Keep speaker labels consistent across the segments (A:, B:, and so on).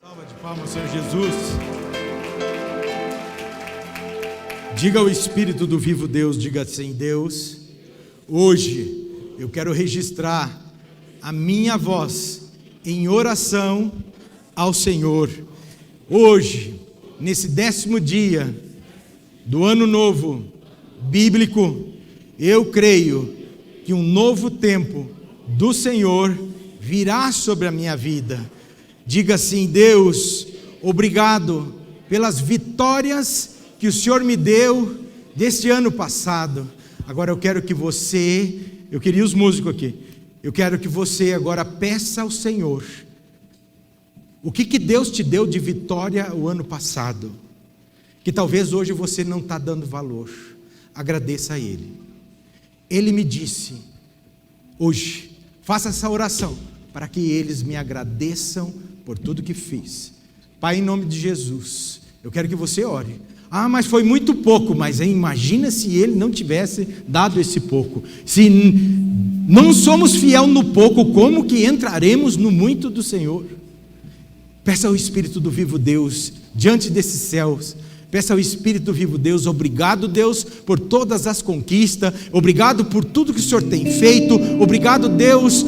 A: Salva de palmas, Senhor Jesus. Diga ao Espírito do vivo Deus, diga assim: Deus, hoje eu quero registrar a minha voz em oração ao Senhor. Hoje, nesse 10º dia do ano novo bíblico, eu creio que um novo tempo do Senhor virá sobre a minha vida. Diga assim: Deus, obrigado pelas vitórias que o Senhor me deu deste ano passado. Agora eu quero que você, eu queria os músicos aqui, eu quero que você agora peça ao Senhor, o que Deus te deu de vitória o ano passado, que talvez hoje você não está dando valor. Agradeça a Ele. Ele me disse, hoje, faça essa oração, para que eles me agradeçam por tudo que fiz. Pai, em nome de Jesus, eu quero que você ore. Ah, mas foi muito pouco. Mas imagina se Ele não tivesse dado esse pouco. Se não somos fiel no pouco, como que entraremos no muito do Senhor? Peça ao Espírito do vivo Deus, diante desses céus, peça ao Espírito do vivo Deus: obrigado, Deus, por todas as conquistas, obrigado por tudo que o Senhor tem feito, obrigado, Deus,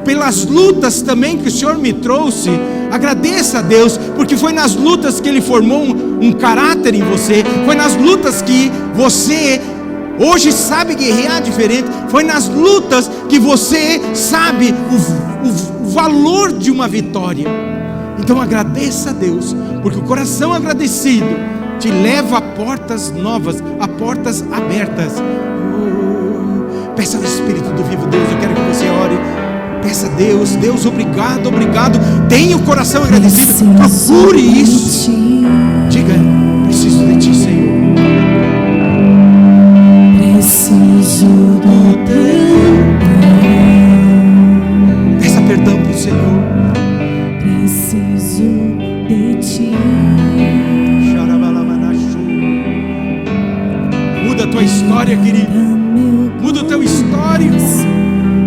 A: pelas lutas também que o Senhor me trouxe. Agradeça a Deus, porque foi nas lutas que Ele formou um caráter em você, foi nas lutas que você hoje sabe guerrear diferente, foi nas lutas que você sabe o valor de uma vitória. Então agradeça a Deus, porque o coração agradecido te leva a portas novas, a portas abertas. Peça ao Espírito do vivo Deus, eu quero que você ore. Peça a Deus: Deus, obrigado, obrigado. Tenha o coração agradecido, procure isso. Diga: preciso de Ti, Senhor.
B: Preciso do Teu perdão.
A: Peça perdão para o Senhor.
B: Preciso de Ti.
A: Muda a tua história, querido. Muda o teu histórico.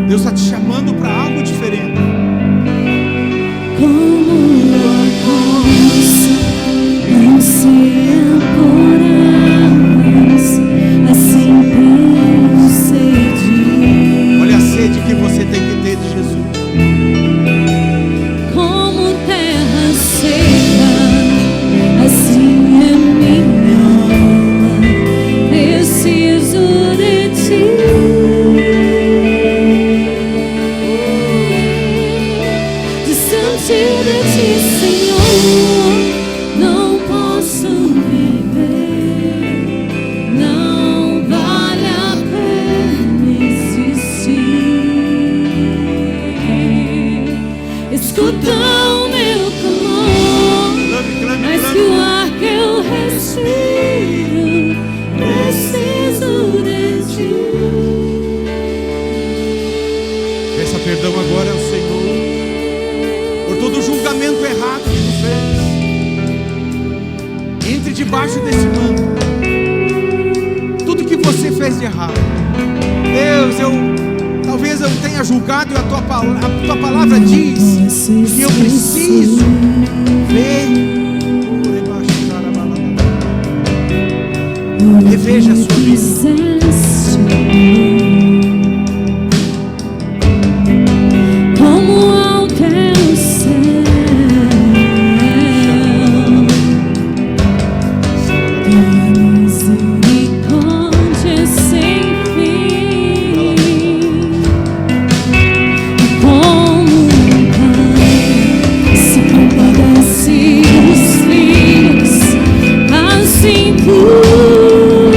A: Deus está te chamando para algo diferente.
B: Como a roça não se por águas, assim tenho sede.
A: Olha a sede que você tem que ter de Jesus.
B: Como terra seca, assim é minha alma. Preciso de Ti. De Ti, Senhor, não posso viver, não vale a pena existir. Escuta o meu clamor, mais que o ar que eu respiro, preciso de Ti.
A: Peça perdão agora ao Senhor por todo o julgamento errado que tu fez. Entre debaixo desse manto. Tudo que você fez de errado, Deus, talvez eu tenha julgado, e a tua palavra diz que eu preciso ver. Reveja a sua vida.
B: Assim por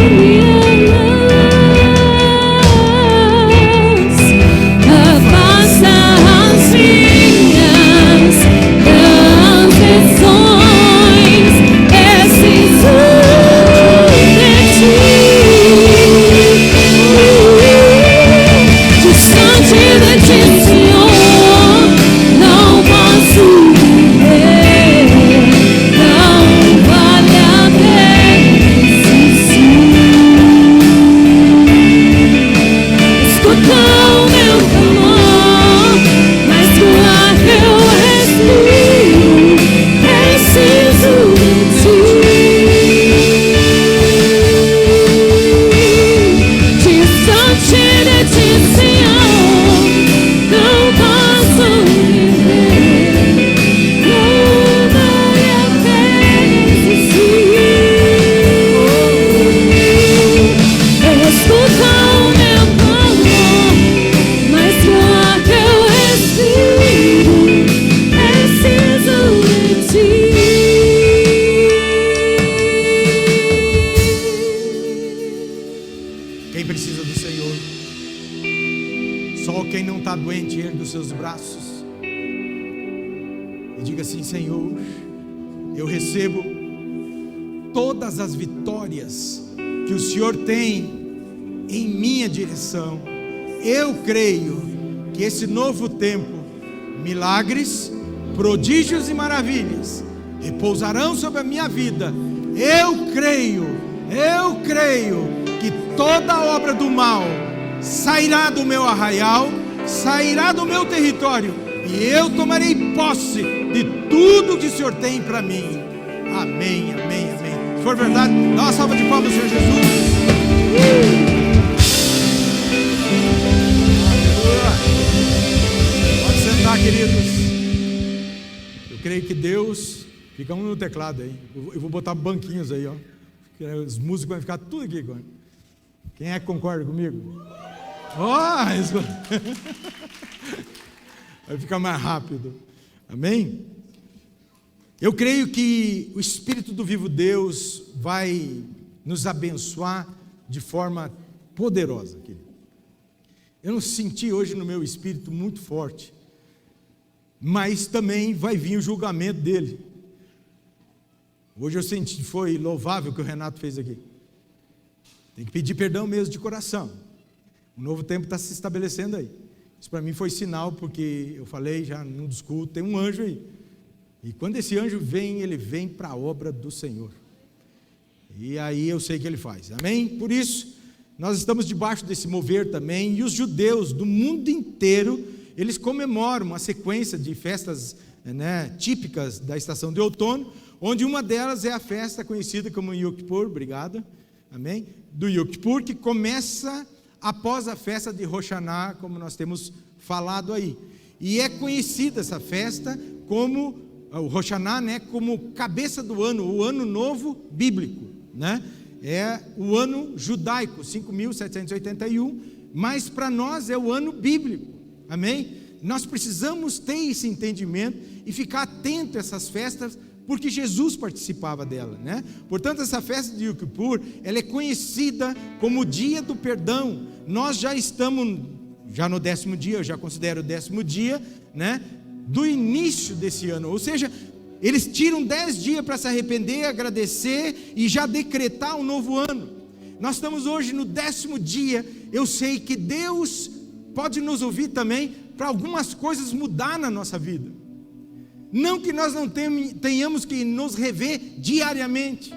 A: Senhor, eu recebo todas as vitórias que o Senhor tem em minha direção. Eu creio que esse novo tempo, milagres, prodígios e maravilhas repousarão sobre a minha vida. Eu creio que toda obra do mal sairá do meu arraial, sairá do meu território, e eu tomarei posse de tudo que o Senhor tem para mim. Amém, amém, amém. Se for verdade, dá uma salva de palmas ao Senhor Jesus. Aleluia. Pode sentar, queridos. Eu creio que Deus... Fica um no teclado aí. Eu vou botar banquinhos aí, ó. Os músicos vão ficar tudo aqui agora. Quem é que concorda comigo? Vai ficar mais rápido. Amém? Eu creio que o Espírito do vivo Deus vai nos abençoar de forma poderosa, querido. Eu não senti hoje no meu espírito muito forte, mas também vai vir o julgamento dele. Hoje eu senti, foi louvável o que o Renato fez aqui. Tem que pedir perdão mesmo de coração. Um novo tempo está se estabelecendo aí. Isso para mim foi sinal, porque eu falei já num dos cultos, tem um anjo aí. E quando esse anjo vem, ele vem para a obra do Senhor. E aí eu sei que ele faz. Amém? Por isso, nós estamos debaixo desse mover também. E os judeus do mundo inteiro, eles comemoram uma sequência de festas, típicas da estação de outono, onde uma delas é a festa conhecida como Yom Kippur, obrigado, amém? Do Yom Kippur, que começa após a festa de Rosh Hashanah, como nós temos falado aí. E é conhecida essa festa como, o Rosh Hashanah, como cabeça do ano, o ano novo bíblico, É o ano judaico, 5.781, mas para nós é o ano bíblico, amém? Nós precisamos ter esse entendimento e ficar atento a essas festas, porque Jesus participava dela, Portanto, essa festa de Yom Kippur, ela é conhecida como o dia do perdão. Nós já estamos, já no 10º dia, eu já considero o 10º dia, do início desse ano, ou seja, eles tiram 10 dias para se arrepender, agradecer e já decretar um novo ano. Nós estamos hoje no 10º dia. Eu sei que Deus pode nos ouvir também para algumas coisas mudar na nossa vida. Não que nós não tenhamos que nos rever diariamente,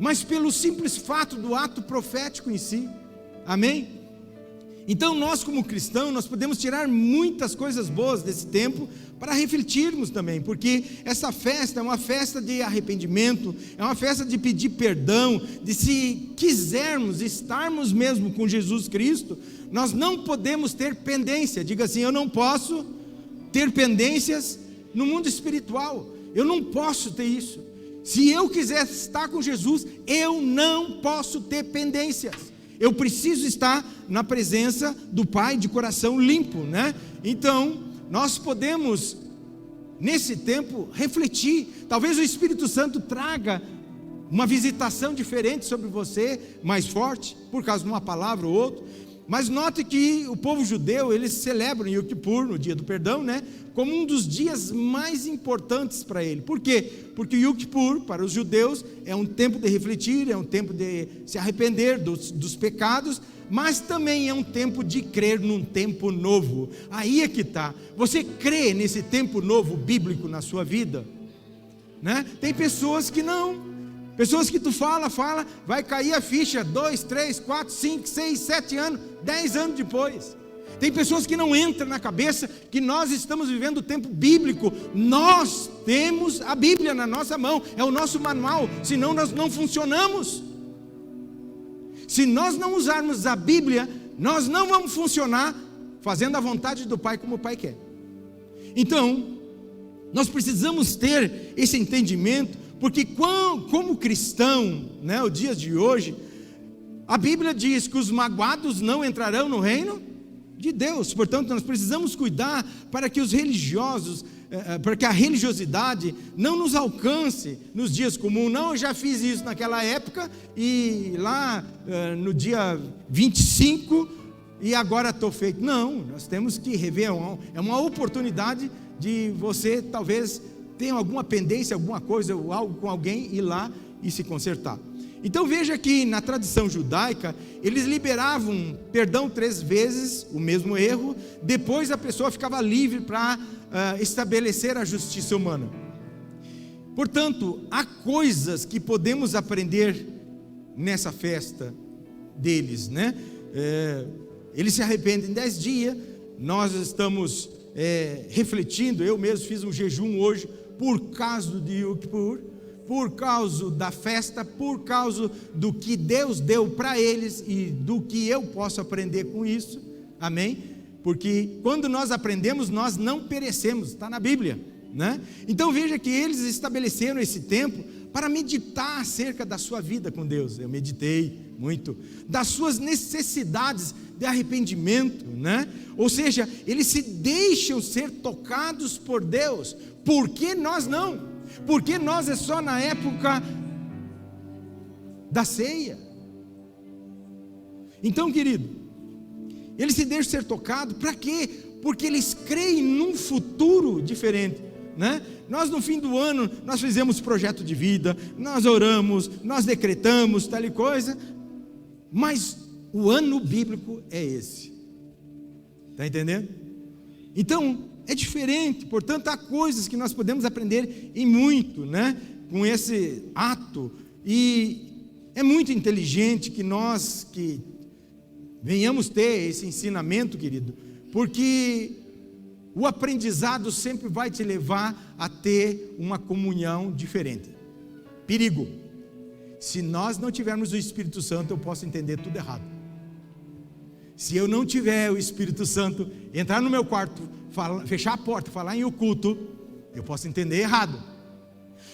A: mas pelo simples fato do ato profético em si, amém? Então nós como cristãos, nós podemos tirar muitas coisas boas desse tempo, para refletirmos também, porque essa festa é uma festa de arrependimento, é uma festa de pedir perdão, de se quisermos estarmos mesmo com Jesus Cristo, nós não podemos ter pendência. Diga assim: eu não posso ter pendências no mundo espiritual, eu não posso ter isso. Se eu quiser estar com Jesus, eu não posso ter pendências, eu preciso estar na presença do Pai de coração limpo, Então, nós podemos, nesse tempo, refletir. Talvez o Espírito Santo traga uma visitação diferente sobre você, mais forte, por causa de uma palavra ou outra. Mas note que o povo judeu, eles celebram Yom Kippur, no dia do perdão, como um dos dias mais importantes para ele. Por quê? Porque Yom Kippur, para os judeus, é um tempo de refletir, é um tempo de se arrepender dos pecados, mas também é um tempo de crer num tempo novo. Aí é que está. Você crê nesse tempo novo bíblico na sua vida? Tem pessoas que não. Pessoas que tu fala, vai cair a ficha 2, 3, 4, 5, 6, 7 anos, 10 anos depois. Tem pessoas que não entra na cabeça que nós estamos vivendo o tempo bíblico. Nós temos a Bíblia na nossa mão, é o nosso manual, senão nós não funcionamos. Se nós não usarmos a Bíblia, nós não vamos funcionar fazendo a vontade do Pai como o Pai quer. Então, nós precisamos ter esse entendimento, porque como cristão, os dias de hoje, a Bíblia diz que os magoados não entrarão no reino de Deus. Portanto, nós precisamos cuidar para que os religiosos, para que a religiosidade não nos alcance nos dias comuns. Não, eu já fiz isso naquela época e lá no dia 25 e agora estou feito. Não, nós temos que rever, é uma oportunidade de você talvez tem alguma pendência, alguma coisa, ou algo com alguém, ir lá e se consertar. Então veja que na tradição judaica, eles liberavam perdão 3 vezes, o mesmo erro, depois a pessoa ficava livre para estabelecer a justiça humana. Portanto, há coisas que podemos aprender nessa festa deles, né? Eles se arrependem em 10 dias, nós estamos refletindo, eu mesmo fiz um jejum hoje, por causa de Yom Kippur, por causa da festa, por causa do que Deus deu para eles e do que eu posso aprender com isso, amém? Porque quando nós aprendemos, nós não perecemos, está na Bíblia, né? Então veja que eles estabeleceram esse tempo para meditar acerca da sua vida com Deus. Eu meditei muito, das suas necessidades de arrependimento, né? Ou seja, eles se deixam ser tocados por Deus. Por que nós não? Porque nós é só na época da ceia. Então, querido, eles se deixam ser tocados, para quê? Porque eles creem num futuro diferente, né? Nós no fim do ano, nós fizemos projeto de vida, nós oramos, nós decretamos, tal e coisa, mas o ano bíblico é esse, está entendendo? Então, é diferente, portanto, há coisas que nós podemos aprender em muito, né? Com esse ato, e é muito inteligente que nós, que venhamos ter esse ensinamento, querido, porque o aprendizado sempre vai te levar a ter uma comunhão diferente. Perigo, se nós não tivermos o Espírito Santo, eu posso entender tudo errado. Se eu não tiver o Espírito Santo, entrar no meu quarto, fechar a porta, falar em oculto, eu posso entender errado.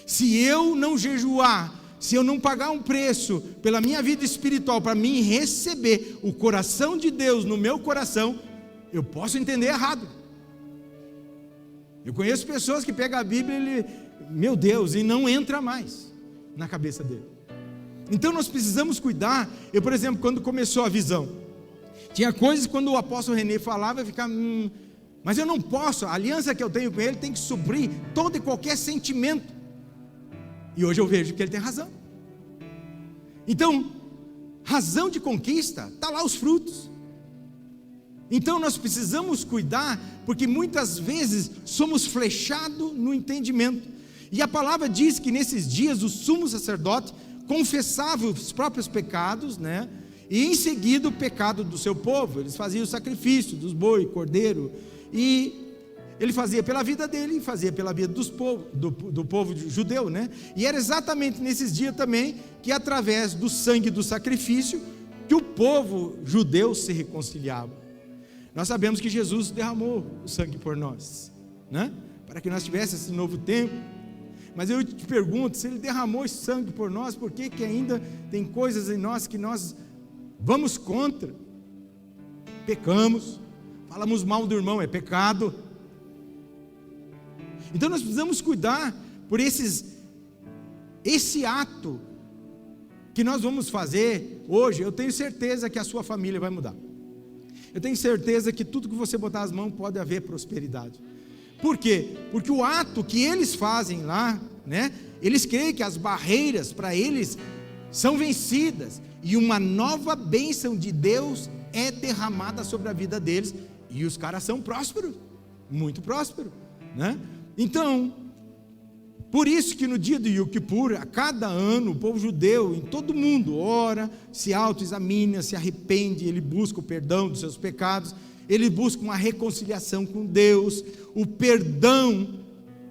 A: Se eu não jejuar, se eu não pagar um preço pela minha vida espiritual, para mim receber o coração de Deus no meu coração, eu posso entender errado. Eu conheço pessoas que pegam a Bíblia meu Deus, e não entra mais na cabeça dele. Então nós precisamos cuidar. Eu, por exemplo, quando começou a visão, tinha coisas quando o apóstolo René falava, eu ficava, mas eu não posso, a aliança que eu tenho com ele tem que suprir todo e qualquer sentimento. E hoje eu vejo que ele tem razão. Então, razão de conquista, está lá os frutos. Então nós precisamos cuidar, porque muitas vezes somos flechados no entendimento. E a palavra diz que nesses dias o sumo sacerdote confessava os próprios pecados, né? E em seguida o pecado do seu povo. Eles faziam o sacrifício dos boi, cordeiro, e ele fazia pela vida dele e fazia pela vida do povo judeu, né? E era exatamente nesses dias também que através do sangue do sacrifício que o povo judeu se reconciliava. Nós sabemos que Jesus derramou o sangue por nós, né? Para que nós tivéssemos esse novo tempo. Mas eu te pergunto, se ele derramou esse sangue por nós, por que ainda tem coisas em nós que nós vamos contra? Pecamos, falamos mal do irmão, é pecado. Então nós precisamos cuidar por esse ato que nós vamos fazer hoje. Eu tenho certeza que a sua família vai mudar. Eu tenho certeza que tudo que você botar as mãos pode haver prosperidade. Por quê? Porque o ato que eles fazem lá, né? Eles creem que as barreiras para eles são vencidas e uma nova bênção de Deus é derramada sobre a vida deles, e os caras são prósperos, muito prósperos, né? Então, por isso que no dia do Yom Kippur, a cada ano, o povo judeu, em todo mundo, ora, se autoexamina, se arrepende, ele busca o perdão dos seus pecados, ele busca uma reconciliação com Deus, o perdão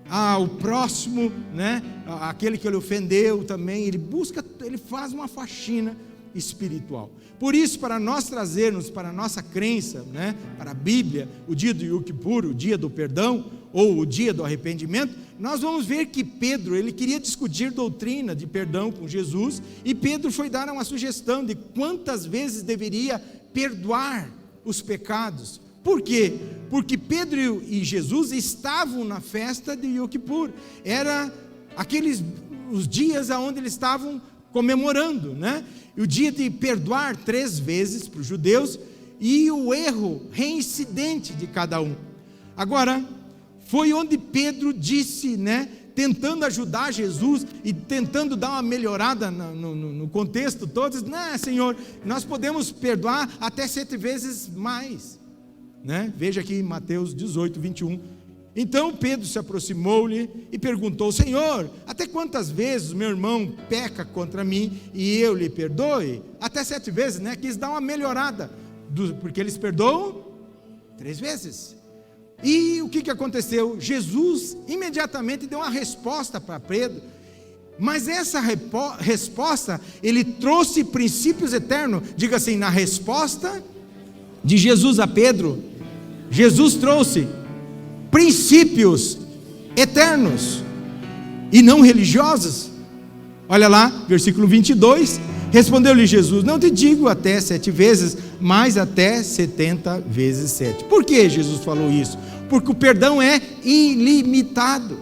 A: ao próximo, né? Aquele que ele ofendeu também, ele faz uma faxina espiritual. Por isso, para nós trazermos para a nossa crença, né, para a Bíblia, o dia do Yom Kippur, o dia do perdão, ou o dia do arrependimento, nós vamos ver que Pedro, ele queria discutir doutrina de perdão com Jesus, e Pedro foi dar uma sugestão de quantas vezes deveria perdoar os pecados. Por quê? Porque Pedro e Jesus estavam na festa de Yom Kippur, era os dias onde eles estavam comemorando, né? O dia de perdoar 3 vezes para os judeus, e o erro reincidente de cada um. Agora, foi onde Pedro disse, né, tentando ajudar Jesus e tentando dar uma melhorada no contexto todo, diz: não, Senhor, nós podemos perdoar até 7 vezes mais, né? Veja aqui em Mateus 18, 21. Então Pedro se aproximou-lhe e perguntou: Senhor, até quantas vezes o meu irmão peca contra mim e eu lhe perdoe? Até 7 vezes, né? Quis dar uma melhorada, porque eles perdoam 3 vezes. E o que aconteceu? Jesus imediatamente deu uma resposta para Pedro, mas essa resposta, ele trouxe princípios eternos. Diga assim: na resposta de Jesus a Pedro, Jesus trouxe princípios eternos e não religiosos. Olha lá, versículo 22, respondeu-lhe Jesus: não te digo até 7 vezes, mas até 70 vezes 7. Por que Jesus falou isso? Porque o perdão é ilimitado.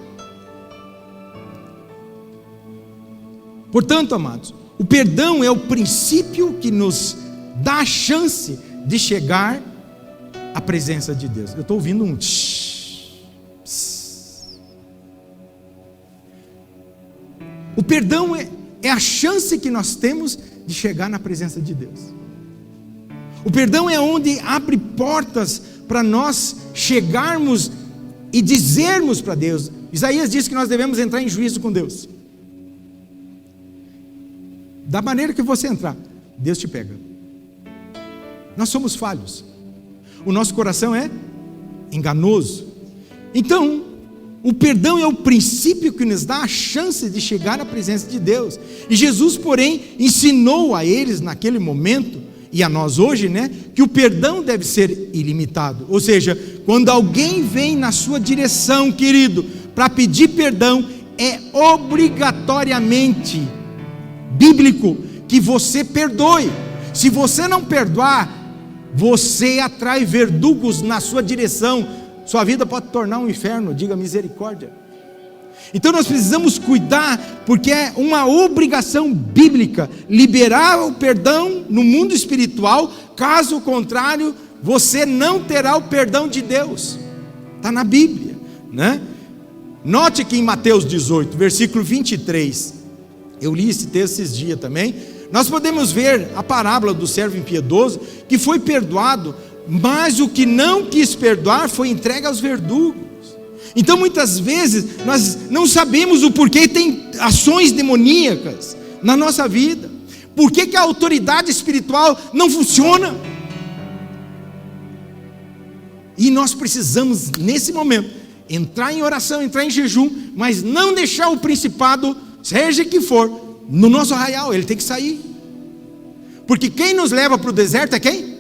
A: Portanto, amados, o perdão é o princípio que nos dá a chance de chegar à presença de Deus. Eu estou ouvindo um tsh, tss. O perdão é a chance que nós temos de chegar na presença de Deus. O perdão é onde abre portas para nós chegarmos e dizermos para Deus. Isaías diz que nós devemos entrar em juízo com Deus. Da maneira que você entrar, Deus te pega. Nós somos falhos. O nosso coração é enganoso. Então, o perdão é o princípio que nos dá a chance de chegar à presença de Deus. E Jesus, porém, ensinou a eles naquele momento, e a nós hoje, né, que o perdão deve ser ilimitado. Ou seja, quando alguém vem na sua direção, querido, para pedir perdão, é obrigatoriamente bíblico que você perdoe. Se você não perdoar, você atrai verdugos na sua direção. Sua vida pode tornar um inferno. Diga misericórdia. Então nós precisamos cuidar, porque é uma obrigação bíblica liberar o perdão no mundo espiritual. Caso contrário, você não terá o perdão de Deus. Está na Bíblia, né? Note que em Mateus 18, versículo 23, eu li esse texto esses dias também, nós podemos ver a parábola do servo impiedoso, que foi perdoado, mas o que não quis perdoar foi entregue aos verdugos. Então muitas vezes nós não sabemos o porquê tem ações demoníacas na nossa vida. Por que a autoridade espiritual não funciona? E nós precisamos nesse momento entrar em oração, entrar em jejum, mas não deixar o principado, seja que for, no nosso arraial. Ele tem que sair. Porque quem nos leva para o deserto é quem?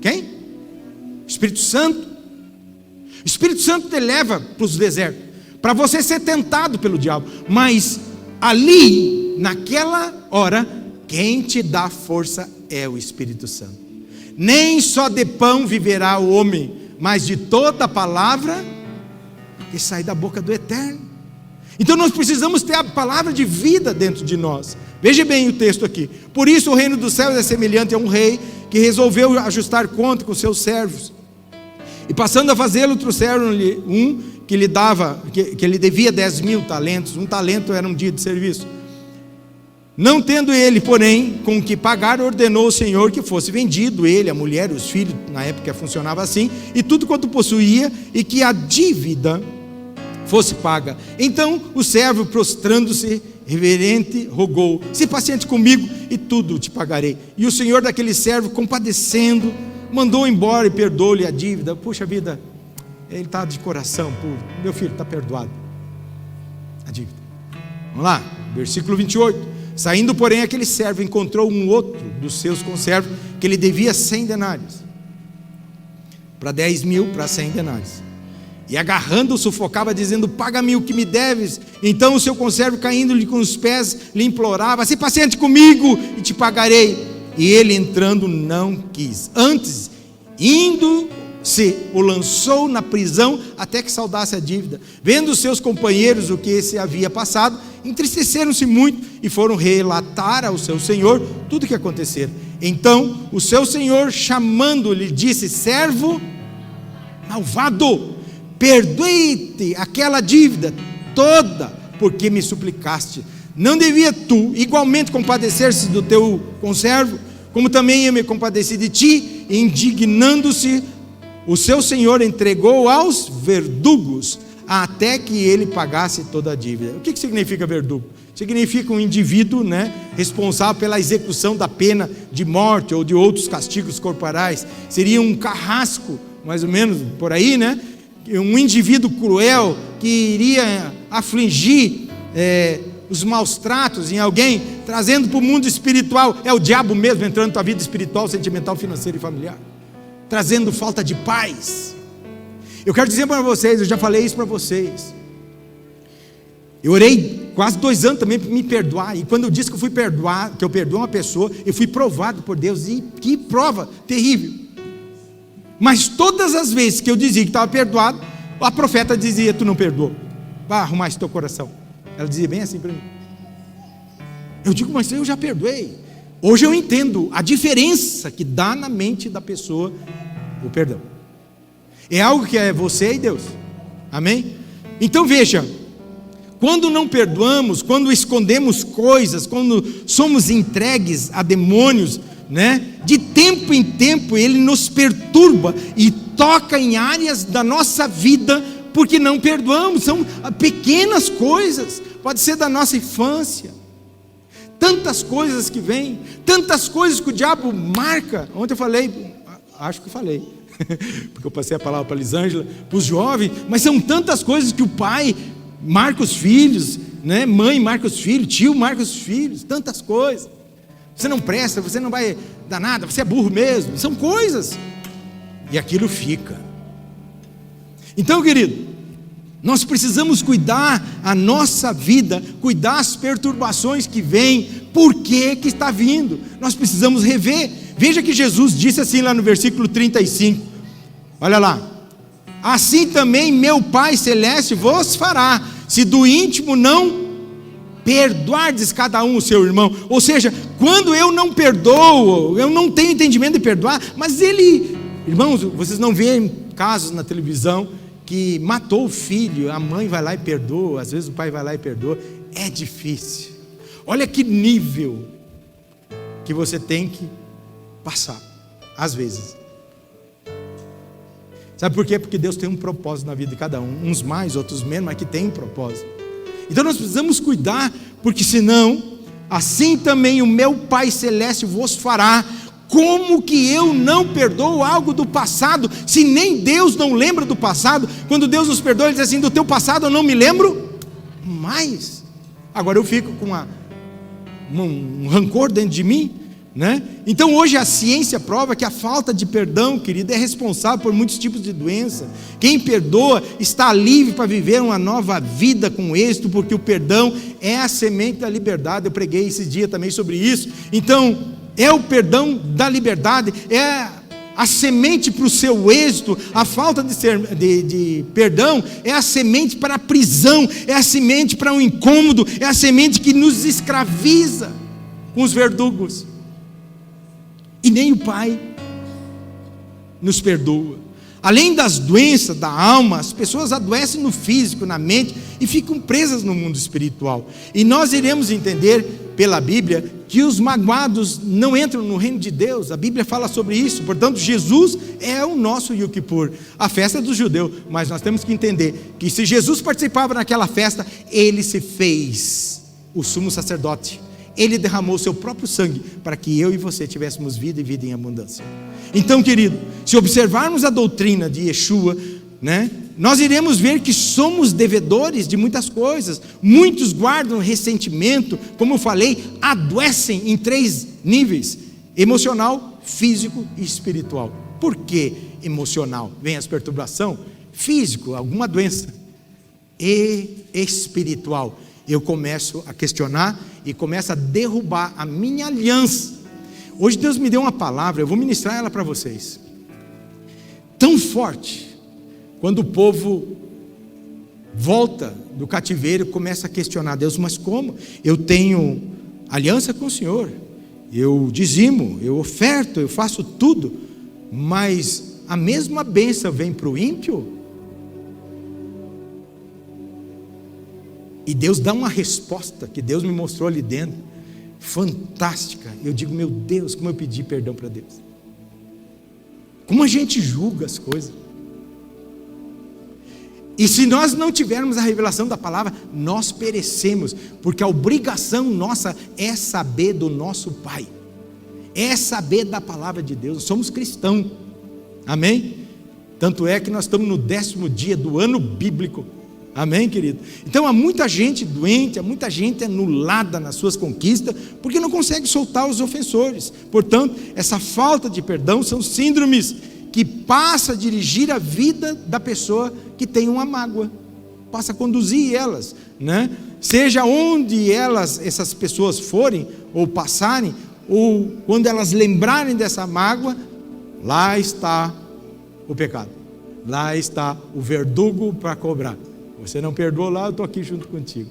A: Quem? O Espírito Santo. O Espírito Santo te leva para os desertos, para você ser tentado pelo diabo. Mas ali, naquela hora, quem te dá força é o Espírito Santo. Nem só de pão viverá o homem, mas de toda a palavra que sai da boca do Eterno. Então nós precisamos ter a palavra de vida dentro de nós. Veja bem o texto aqui. Por isso o reino dos céus é semelhante a um rei que resolveu ajustar conta com seus servos. E passando a fazê-lo, trouxeram-lhe um que lhe dava, que lhe devia 10.000 talentos. Um talento era um dia de serviço. Não tendo ele, porém, com o que pagar, ordenou o Senhor que fosse vendido, ele, a mulher, os filhos, na época funcionava assim, e tudo quanto possuía, e que a dívida fosse paga. Então o servo, prostrando-se, reverente, rogou: se paciente comigo, e tudo te pagarei. E o senhor daquele servo, compadecendo, mandou embora e perdoou-lhe a dívida. Puxa vida, ele está de coração puro. Meu filho, está perdoado a dívida. Vamos lá, versículo 28. Saindo, porém, aquele servo encontrou um outro dos seus conservos que lhe devia 100 denários. Para 10.000, para 100 denários. E agarrando-o, sufocava, dizendo: paga-me o que me deves. Então o seu conservo, caindo-lhe com os pés, lhe implorava: se paciente comigo e te pagarei. E ele, entrando, não quis. Antes, indo-se, o lançou na prisão até que saudasse a dívida. Vendo os seus companheiros o que esse havia passado, entristeceram-se muito e foram relatar ao seu senhor tudo o que acontecera. Então o seu senhor, chamando-lhe, disse: servo malvado, perdoe-te aquela dívida. toda, porque me suplicaste. Não devia tu igualmente compadecer-se do teu conservo, como também eu me compadeci de ti? Indignando-se, o seu senhor entregou aos verdugos, até que ele pagasse toda a dívida. O que significa verdugo? Significa um indivíduo, responsável pela execução da pena de morte ou de outros castigos corporais. Seria um carrasco, mais ou menos por aí, um indivíduo cruel que iria afligir os maus tratos em alguém, trazendo para o mundo espiritual. É o diabo mesmo entrando na tua vida espiritual, sentimental, financeira e familiar, trazendo falta de paz. Eu quero dizer para vocês, eu já falei isso para vocês, eu orei quase 2 anos também para me perdoar, e quando eu disse que eu fui perdoar, que eu perdoo uma pessoa, eu fui provado por Deus, e que prova terrível. Mas todas as vezes que eu dizia que estava perdoado, a profeta dizia: tu não perdoou, vai arrumar esse teu coração. Ela dizia bem assim para mim. Eu digo: mas eu já perdoei. Hoje eu entendo a diferença que dá na mente da pessoa o perdão. É algo que é você e Deus, amém? Então veja, quando não perdoamos, quando escondemos coisas, quando somos entregues a demônios, de tempo em tempo ele nos perturba e toca em áreas da nossa vida, porque não perdoamos. São pequenas coisas, pode ser da nossa infância, tantas coisas que vêm, tantas coisas que o diabo marca. Ontem eu falei, acho que falei, porque eu passei a palavra para a Lisângela, para os jovens, mas são tantas coisas que o pai marca os filhos, mãe marca os filhos, tio marca os filhos, tantas coisas. Você não presta, você não vai dar nada, você é burro mesmo, são coisas, e aquilo fica. Então, querido, nós precisamos cuidar a nossa vida, cuidar as perturbações que vêm, por que está vindo, nós precisamos rever. Veja que Jesus disse assim lá no versículo 35, olha lá: assim também meu Pai Celeste vos fará, se do íntimo não perdoardes cada um o seu irmão. Ou seja, quando eu não perdoo, eu não tenho entendimento de perdoar, mas irmãos, vocês não veem casos na televisão que matou o filho, a mãe vai lá e perdoa, às vezes o pai vai lá e perdoa. É difícil. Olha que nível que você tem que passar, às vezes. Sabe por quê? Porque Deus tem um propósito na vida de cada um, uns mais, outros menos, mas que tem um propósito. Então nós precisamos cuidar, porque senão, assim também o meu Pai Celeste vos fará. Como que eu não perdoo algo do passado, se nem Deus não lembra do passado? Quando Deus nos perdoa, Ele diz assim: do teu passado eu não me lembro mais. Agora eu fico com um rancor dentro de mim, Então hoje a ciência prova que a falta de perdão, querido, é responsável por muitos tipos de doença. Quem perdoa está livre para viver uma nova vida com êxito, porque o perdão é a semente da liberdade. Eu preguei esse dia também sobre isso. Então é o perdão da liberdade, é a semente para o seu êxito. A falta de perdão é a semente para a prisão, é a semente para o incômodo, é a semente que nos escraviza com os verdugos. E nem o Pai nos perdoa. Além das doenças da alma, as pessoas adoecem no físico, na mente, e ficam presas no mundo espiritual. E nós iremos entender pela Bíblia que os magoados não entram no reino de Deus. A Bíblia fala sobre isso. Portanto, Jesus é o nosso Yom Kippur, a festa do judeu. Mas nós temos que entender que se Jesus participava naquela festa, Ele se fez o sumo sacerdote. Ele derramou o seu próprio sangue para que eu e você tivéssemos vida e vida em abundância. Então, querido, se observarmos a doutrina de Yeshua, nós iremos ver que somos devedores de muitas coisas. Muitos guardam ressentimento, como eu falei, adoecem em 3 níveis: emocional, físico e espiritual. Por que emocional? Vem as perturbações. Físico, alguma doença. E espiritual, eu começo a questionar e começo a derrubar a minha aliança. Hoje Deus me deu uma palavra, eu vou ministrar ela para vocês, tão forte. Quando o povo volta do cativeiro e começa a questionar Deus: mas como? Eu tenho aliança com o Senhor, eu dizimo, eu oferto, eu faço tudo, mas a mesma bênção vem para o ímpio? E Deus dá uma resposta que Deus me mostrou ali dentro, fantástica. Eu digo, meu Deus, como eu pedi perdão para Deus. Como a gente julga as coisas. E se nós não tivermos a revelação da palavra, nós perecemos, porque a obrigação nossa é saber do nosso Pai, é saber da palavra de Deus. Nós somos cristãos, amém? Tanto é que nós estamos no 10º dia do ano bíblico, amém, querido? Então há muita gente doente, há muita gente anulada nas suas conquistas, porque não consegue soltar os ofensores. Portanto, essa falta de perdão são síndromes que passa a dirigir a vida da pessoa que tem uma mágoa, passa a conduzir elas, né? Seja onde essas pessoas forem, ou passarem, ou quando elas lembrarem dessa mágoa, lá está o pecado, lá está o verdugo para cobrar. Você não perdoou lá, eu estou aqui junto contigo.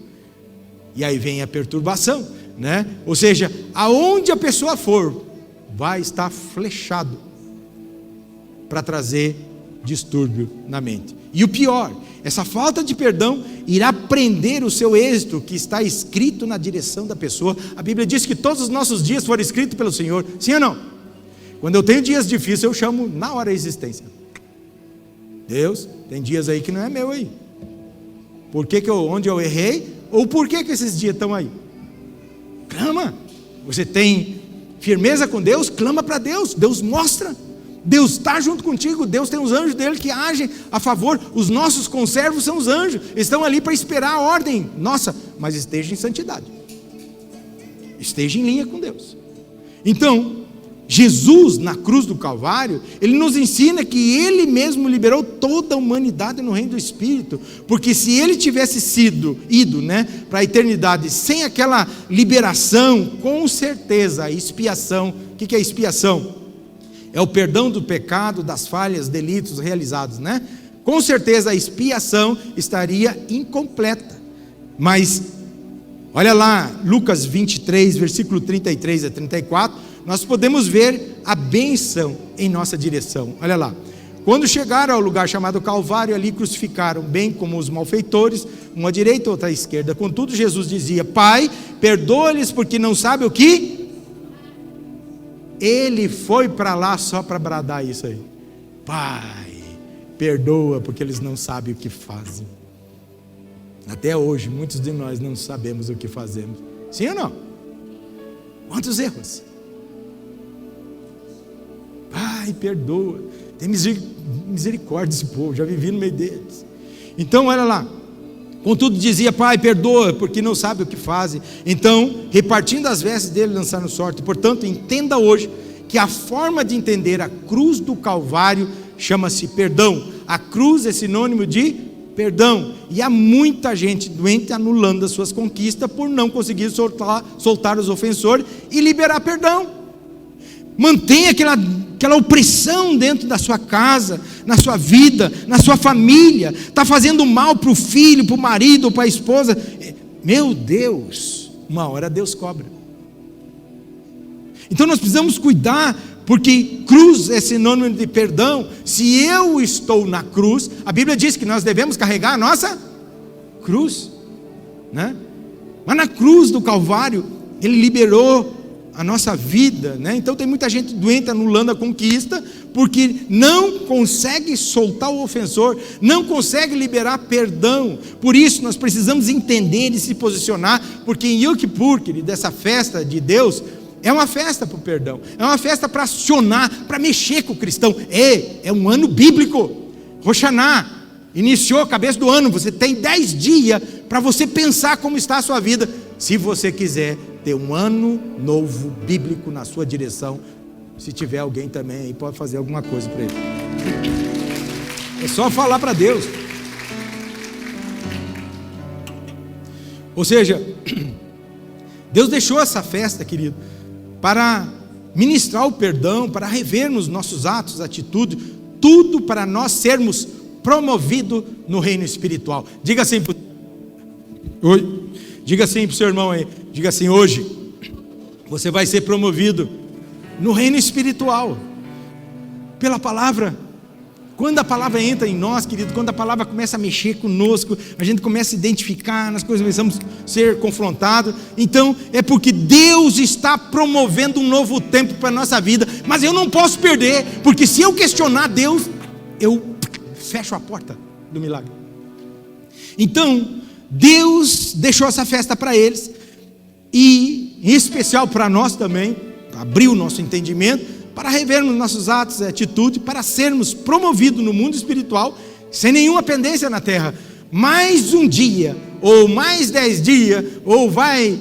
A: E aí vem a perturbação, né? Ou seja, aonde a pessoa for, vai estar flechado para trazer distúrbio na mente. E o pior, essa falta de perdão irá prender o seu êxito, que está escrito na direção da pessoa. A Bíblia diz que todos os nossos dias foram escritos pelo Senhor, sim ou não? Quando eu tenho dias difíceis, eu chamo na hora a existência. Deus, tem dias aí que não é meu aí. Por que onde eu errei? Ou por que esses dias estão aí? Clama. Você tem firmeza com Deus? Clama para Deus. Deus mostra. Deus está junto contigo. Deus tem os anjos dele que agem a favor. Os nossos conservos são os anjos. Estão ali para esperar a ordem nossa. Mas esteja em santidade. Esteja em linha com Deus. Então, Jesus, na cruz do Calvário, Ele nos ensina que Ele mesmo liberou toda a humanidade no reino do Espírito, porque se Ele tivesse ido para a eternidade sem aquela liberação, com certeza a expiação, o que é expiação? É o perdão do pecado, das falhas, delitos realizados, né? Com certeza a expiação estaria incompleta. Mas, olha lá, Lucas 23, versículo 33 a 34, nós podemos ver a bênção em nossa direção. Olha lá. Quando chegaram ao lugar chamado Calvário, ali crucificaram, bem como os malfeitores, uma à direita e outra à esquerda. Contudo, Jesus dizia: Pai, perdoa-lhes porque não sabem o que. Ele foi para lá só para bradar isso aí. Pai, perdoa porque eles não sabem o que fazem. Até hoje, muitos de nós não sabemos o que fazemos. Sim ou não? Quantos erros? Pai, perdoa, tem misericórdia desse povo, já vivi no meio deles. Então, olha lá. Contudo dizia: Pai, perdoa, porque não sabe o que fazem. Então, repartindo as vestes dele, lançaram sorte. Portanto, entenda hoje que a forma de entender a cruz do Calvário chama-se perdão. A cruz é sinônimo de perdão. E há muita gente doente anulando as suas conquistas por não conseguir soltar os ofensores e liberar perdão. Mantém aquela opressão dentro da sua casa, na sua vida, na sua família. Está fazendo mal para o filho, para o marido, para a esposa. Meu Deus, uma hora Deus cobra. Então nós precisamos cuidar, porque cruz é sinônimo de perdão. Se eu estou na cruz, a Bíblia diz que nós devemos carregar a nossa cruz, né? Mas na cruz do Calvário, Ele liberou a nossa vida, né? Então tem muita gente doente anulando a conquista, porque não consegue soltar o ofensor, não consegue liberar perdão. Por isso nós precisamos entender e se posicionar, porque em Yom Kippur, querido, essa festa de Deus, é uma festa para o perdão, é uma festa para acionar, para mexer com o cristão. É um ano bíblico. Rosh Hashanah iniciou a cabeça do ano. Você tem 10 dias para você pensar como está a sua vida, se você quiser ter um ano novo bíblico na sua direção. Se tiver alguém também aí, pode fazer alguma coisa para ele. É só falar para Deus. Ou seja, Deus deixou essa festa, querido, para ministrar o perdão, para revermos nossos atos, atitudes, tudo para nós sermos promovidos no reino espiritual. Diga assim para o seu irmão aí, diga assim: hoje você vai ser promovido no reino espiritual, pela palavra. Quando a palavra entra em nós, querido, quando a palavra começa a mexer conosco, a gente começa a identificar, nas coisas começamos a ser confrontados. Então, é porque Deus está promovendo um novo tempo para a nossa vida. Mas eu não posso perder, porque se eu questionar Deus, eu fecho a porta do milagre. Então, Deus deixou essa festa para eles, e em especial para nós também, abriu o nosso entendimento, para revermos nossos atos e atitude, para sermos promovidos no mundo espiritual, sem nenhuma pendência na terra. Mais um dia, ou mais 10 dias, ou vai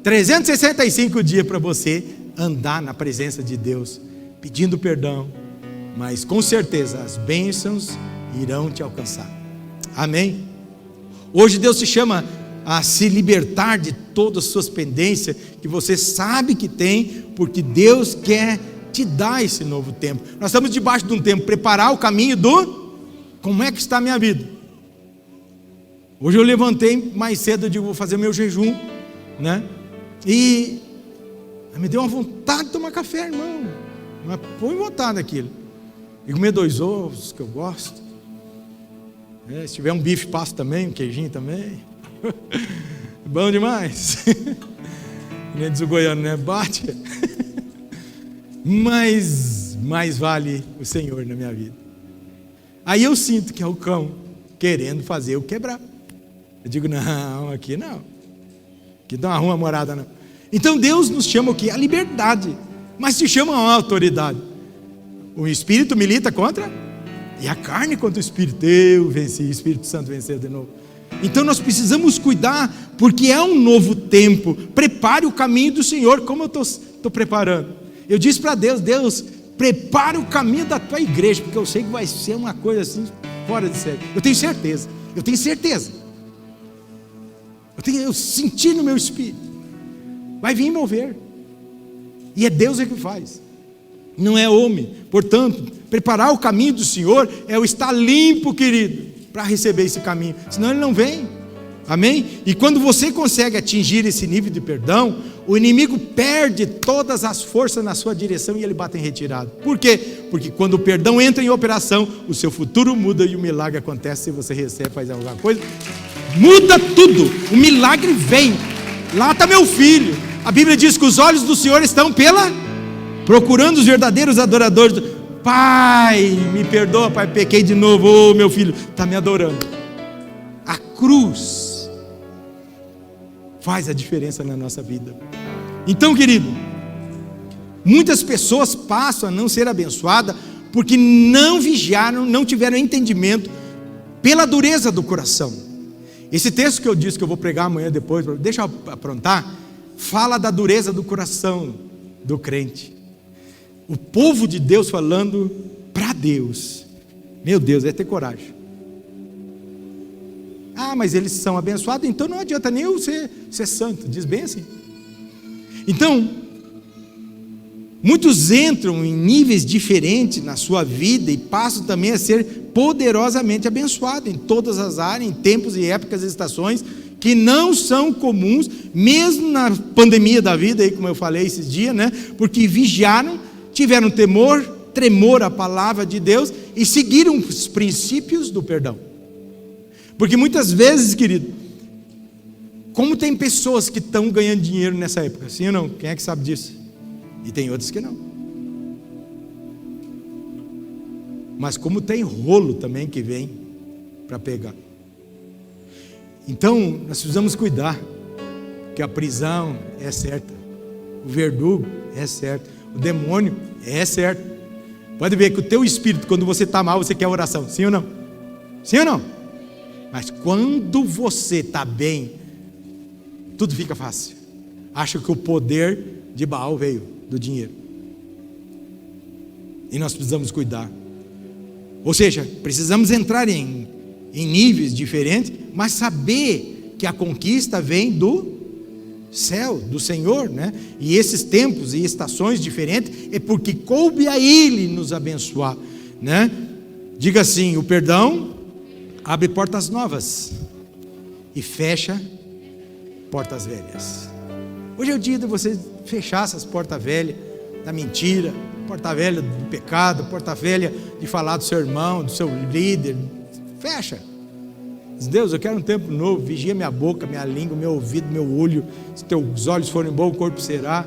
A: 365 dias para você andar na presença de Deus, pedindo perdão, mas com certeza as bênçãos irão te alcançar. Amém? Hoje Deus te chama a se libertar de todas as suas pendências, que você sabe que tem, porque Deus quer te dar esse novo tempo. Nós estamos debaixo de um tempo, preparar o caminho como é que está a minha vida. Hoje eu levantei mais cedo, eu digo, vou fazer meu jejum, né? E me deu uma vontade de tomar café, irmão. Mas põe vontade aquilo. E comer 2 ovos, que eu gosto. Se tiver um bife, passo também, um queijinho também. Bom demais. Nem diz o goiano, né? Bate. Mas mais vale o Senhor na minha vida. Aí eu sinto que é o cão querendo fazer eu quebrar. Eu digo, não, aqui não. Aqui não arruma morada não. Então Deus nos chama o quê? A liberdade. Mas se chama a autoridade. O Espírito milita contra, e a carne contra o Espírito. Eu venci, o Espírito Santo venceu de novo. Então nós precisamos cuidar, porque é um novo tempo. Prepare o caminho do Senhor, como eu estou preparando. Eu disse para Deus, Deus, prepara o caminho da tua igreja, porque eu sei que vai ser uma coisa assim, fora de série. Eu tenho certeza. Eu senti no meu espírito. Vai vir mover. E é Deus que faz, não é homem. Portanto, preparar o caminho do Senhor é o estar limpo, querido, para receber esse caminho, senão ele não vem. Amém? E quando você consegue atingir esse nível de perdão, o inimigo perde todas as forças na sua direção e ele bate em retirada. Por quê? Porque quando o perdão entra em operação, o seu futuro muda e o milagre acontece. Se você recebe, faz alguma coisa, muda tudo, o milagre vem. Lá está meu filho. A Bíblia diz que os olhos do Senhor estão procurando os verdadeiros adoradores. Pai, me perdoa, pai, pequei de novo. Ô, meu filho, está me adorando. A cruz faz a diferença na nossa vida. Então, querido, muitas pessoas passam a não ser abençoadas porque não vigiaram, não tiveram entendimento pela dureza do coração. Esse texto que eu disse que eu vou pregar amanhã depois, deixa eu aprontar, fala da dureza do coração do crente. O povo de Deus falando para Deus. Meu Deus, é ter coragem. Ah, mas eles são abençoados, então não adianta nem eu ser santo, diz bem assim. Então, muitos entram em níveis diferentes na sua vida e passam também a ser poderosamente abençoados em todas as áreas, em tempos e épocas e estações que não são comuns, mesmo na pandemia da vida, aí, como eu falei esses dias, né? Porque vigiaram, tiveram tremor à palavra de Deus e seguiram os princípios do perdão. Porque muitas vezes, querido, como tem pessoas que estão ganhando dinheiro nessa época, sim ou não? Quem é que sabe disso? E tem outros que não. Mas como tem rolo também que vem para pegar. Então, nós precisamos cuidar, que a prisão é certa, o verdugo é certo, o demônio é certo. Pode ver que o teu espírito, quando você está mal, você quer oração, sim ou não? Sim ou não? Mas quando você está bem, tudo fica fácil. Acha que o poder de Baal veio do dinheiro. E nós precisamos cuidar. Ou seja, precisamos entrar em níveis diferentes, mas saber que a conquista vem do céu, do Senhor, né? E esses tempos e estações diferentes é porque coube a Ele nos abençoar, né? Diga assim: o perdão abre portas novas e fecha portas velhas. Hoje é o dia de você fechar essas portas velhas da mentira, porta velha do pecado, porta velha de falar do seu irmão, do seu líder. Fecha. Diz: Deus, eu quero um tempo novo. Vigia minha boca, minha língua, meu ouvido, meu olho. Se teus olhos forem bons, o corpo será.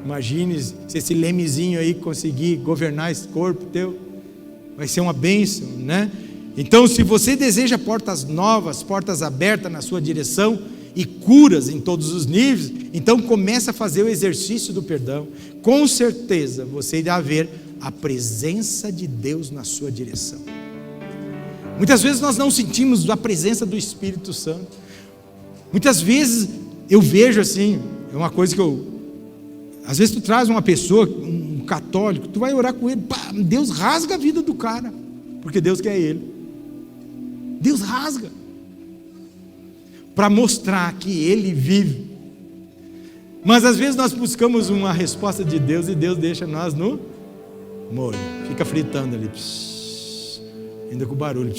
A: Imagine se esse lemezinho aí conseguir governar esse corpo teu, vai ser uma bênção, né? Então, se você deseja portas novas, portas abertas na sua direção e curas em todos os níveis, então comece a fazer o exercício do perdão. Com certeza você irá ver a presença de Deus na sua direção. Muitas vezes nós não sentimos a presença do Espírito Santo. Muitas vezes eu vejo assim, é uma coisa que às vezes tu traz uma pessoa, um católico, tu vai orar com ele, pá, Deus rasga a vida do cara, porque Deus quer ele. Deus rasga para mostrar que ele vive. Mas às vezes nós buscamos uma resposta de Deus e Deus deixa nós no molho, fica fritando ali, ainda com barulho,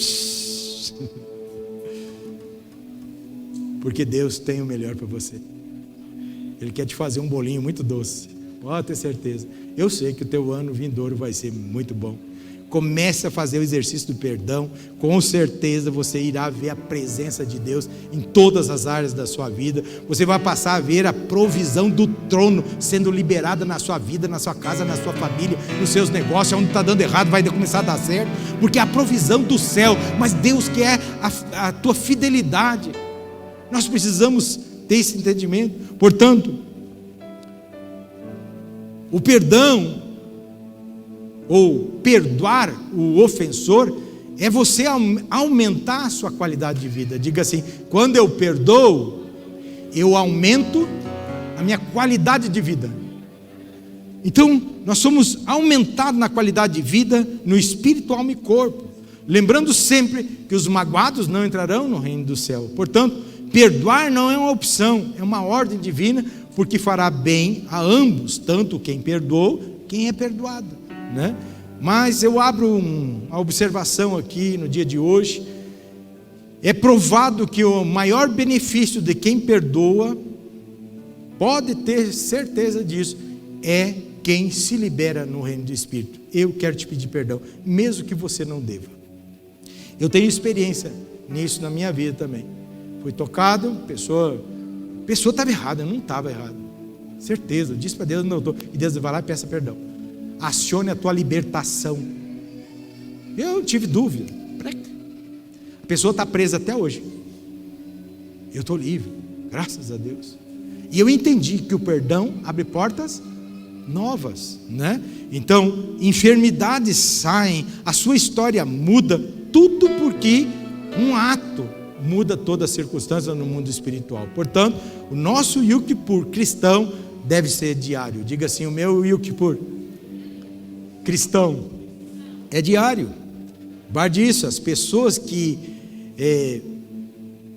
A: porque Deus tem o melhor para você. Ele quer te fazer um bolinho muito doce, pode ter certeza. Eu sei que o teu ano vindouro vai ser muito bom. Comece a fazer o exercício do perdão, com certeza você irá ver a presença de Deus em todas as áreas da sua vida. Você vai passar a ver a provisão do trono sendo liberada na sua vida, na sua casa, na sua família, nos seus negócios. Onde está dando errado vai começar a dar certo, porque é a provisão do céu. Mas Deus quer a tua fidelidade. Nós precisamos ter esse entendimento. Portanto, o perdão, ou perdoar o ofensor, é você aumentar a sua qualidade de vida. Diga assim: quando eu perdoo, eu aumento a minha qualidade de vida. Então, nós somos aumentados na qualidade de vida, no espírito, alma e corpo. Lembrando sempre que os magoados não entrarão no reino do céu. Portanto, perdoar não é uma opção, é uma ordem divina, porque fará bem a ambos, tanto quem perdoou, quem é perdoado, né? Mas eu abro uma observação aqui no dia de hoje. É provado que o maior benefício de quem perdoa, pode ter certeza disso, é quem se libera no reino do Espírito. Eu quero te pedir perdão, mesmo que você não deva. Eu tenho experiência nisso na minha vida também. Fui tocado, a pessoa estava errada, eu não estava errado. Certeza, eu disse para Deus, não estou. E Deus vai lá e peça perdão. Acione a tua libertação. Eu tive dúvida. A pessoa está presa até hoje. Eu estou livre, graças a Deus. E eu entendi que o perdão abre portas novas, né? Então, enfermidades saem, a sua história muda, tudo porque um ato muda toda a circunstância no mundo espiritual. Portanto, o nosso Yom Kippur cristão deve ser diário. Diga assim: o meu Yom Kippur cristão é diário. Guarde isso. As pessoas que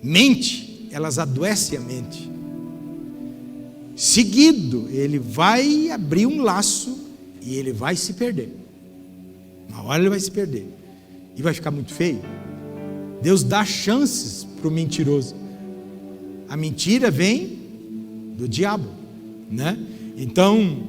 A: mentem, elas adoecem a mente. Seguido, ele vai abrir um laço e ele vai se perder. Uma hora ele vai se perder e vai ficar muito feio. Deus dá chances para o mentiroso. A mentira vem do diabo, né? Então,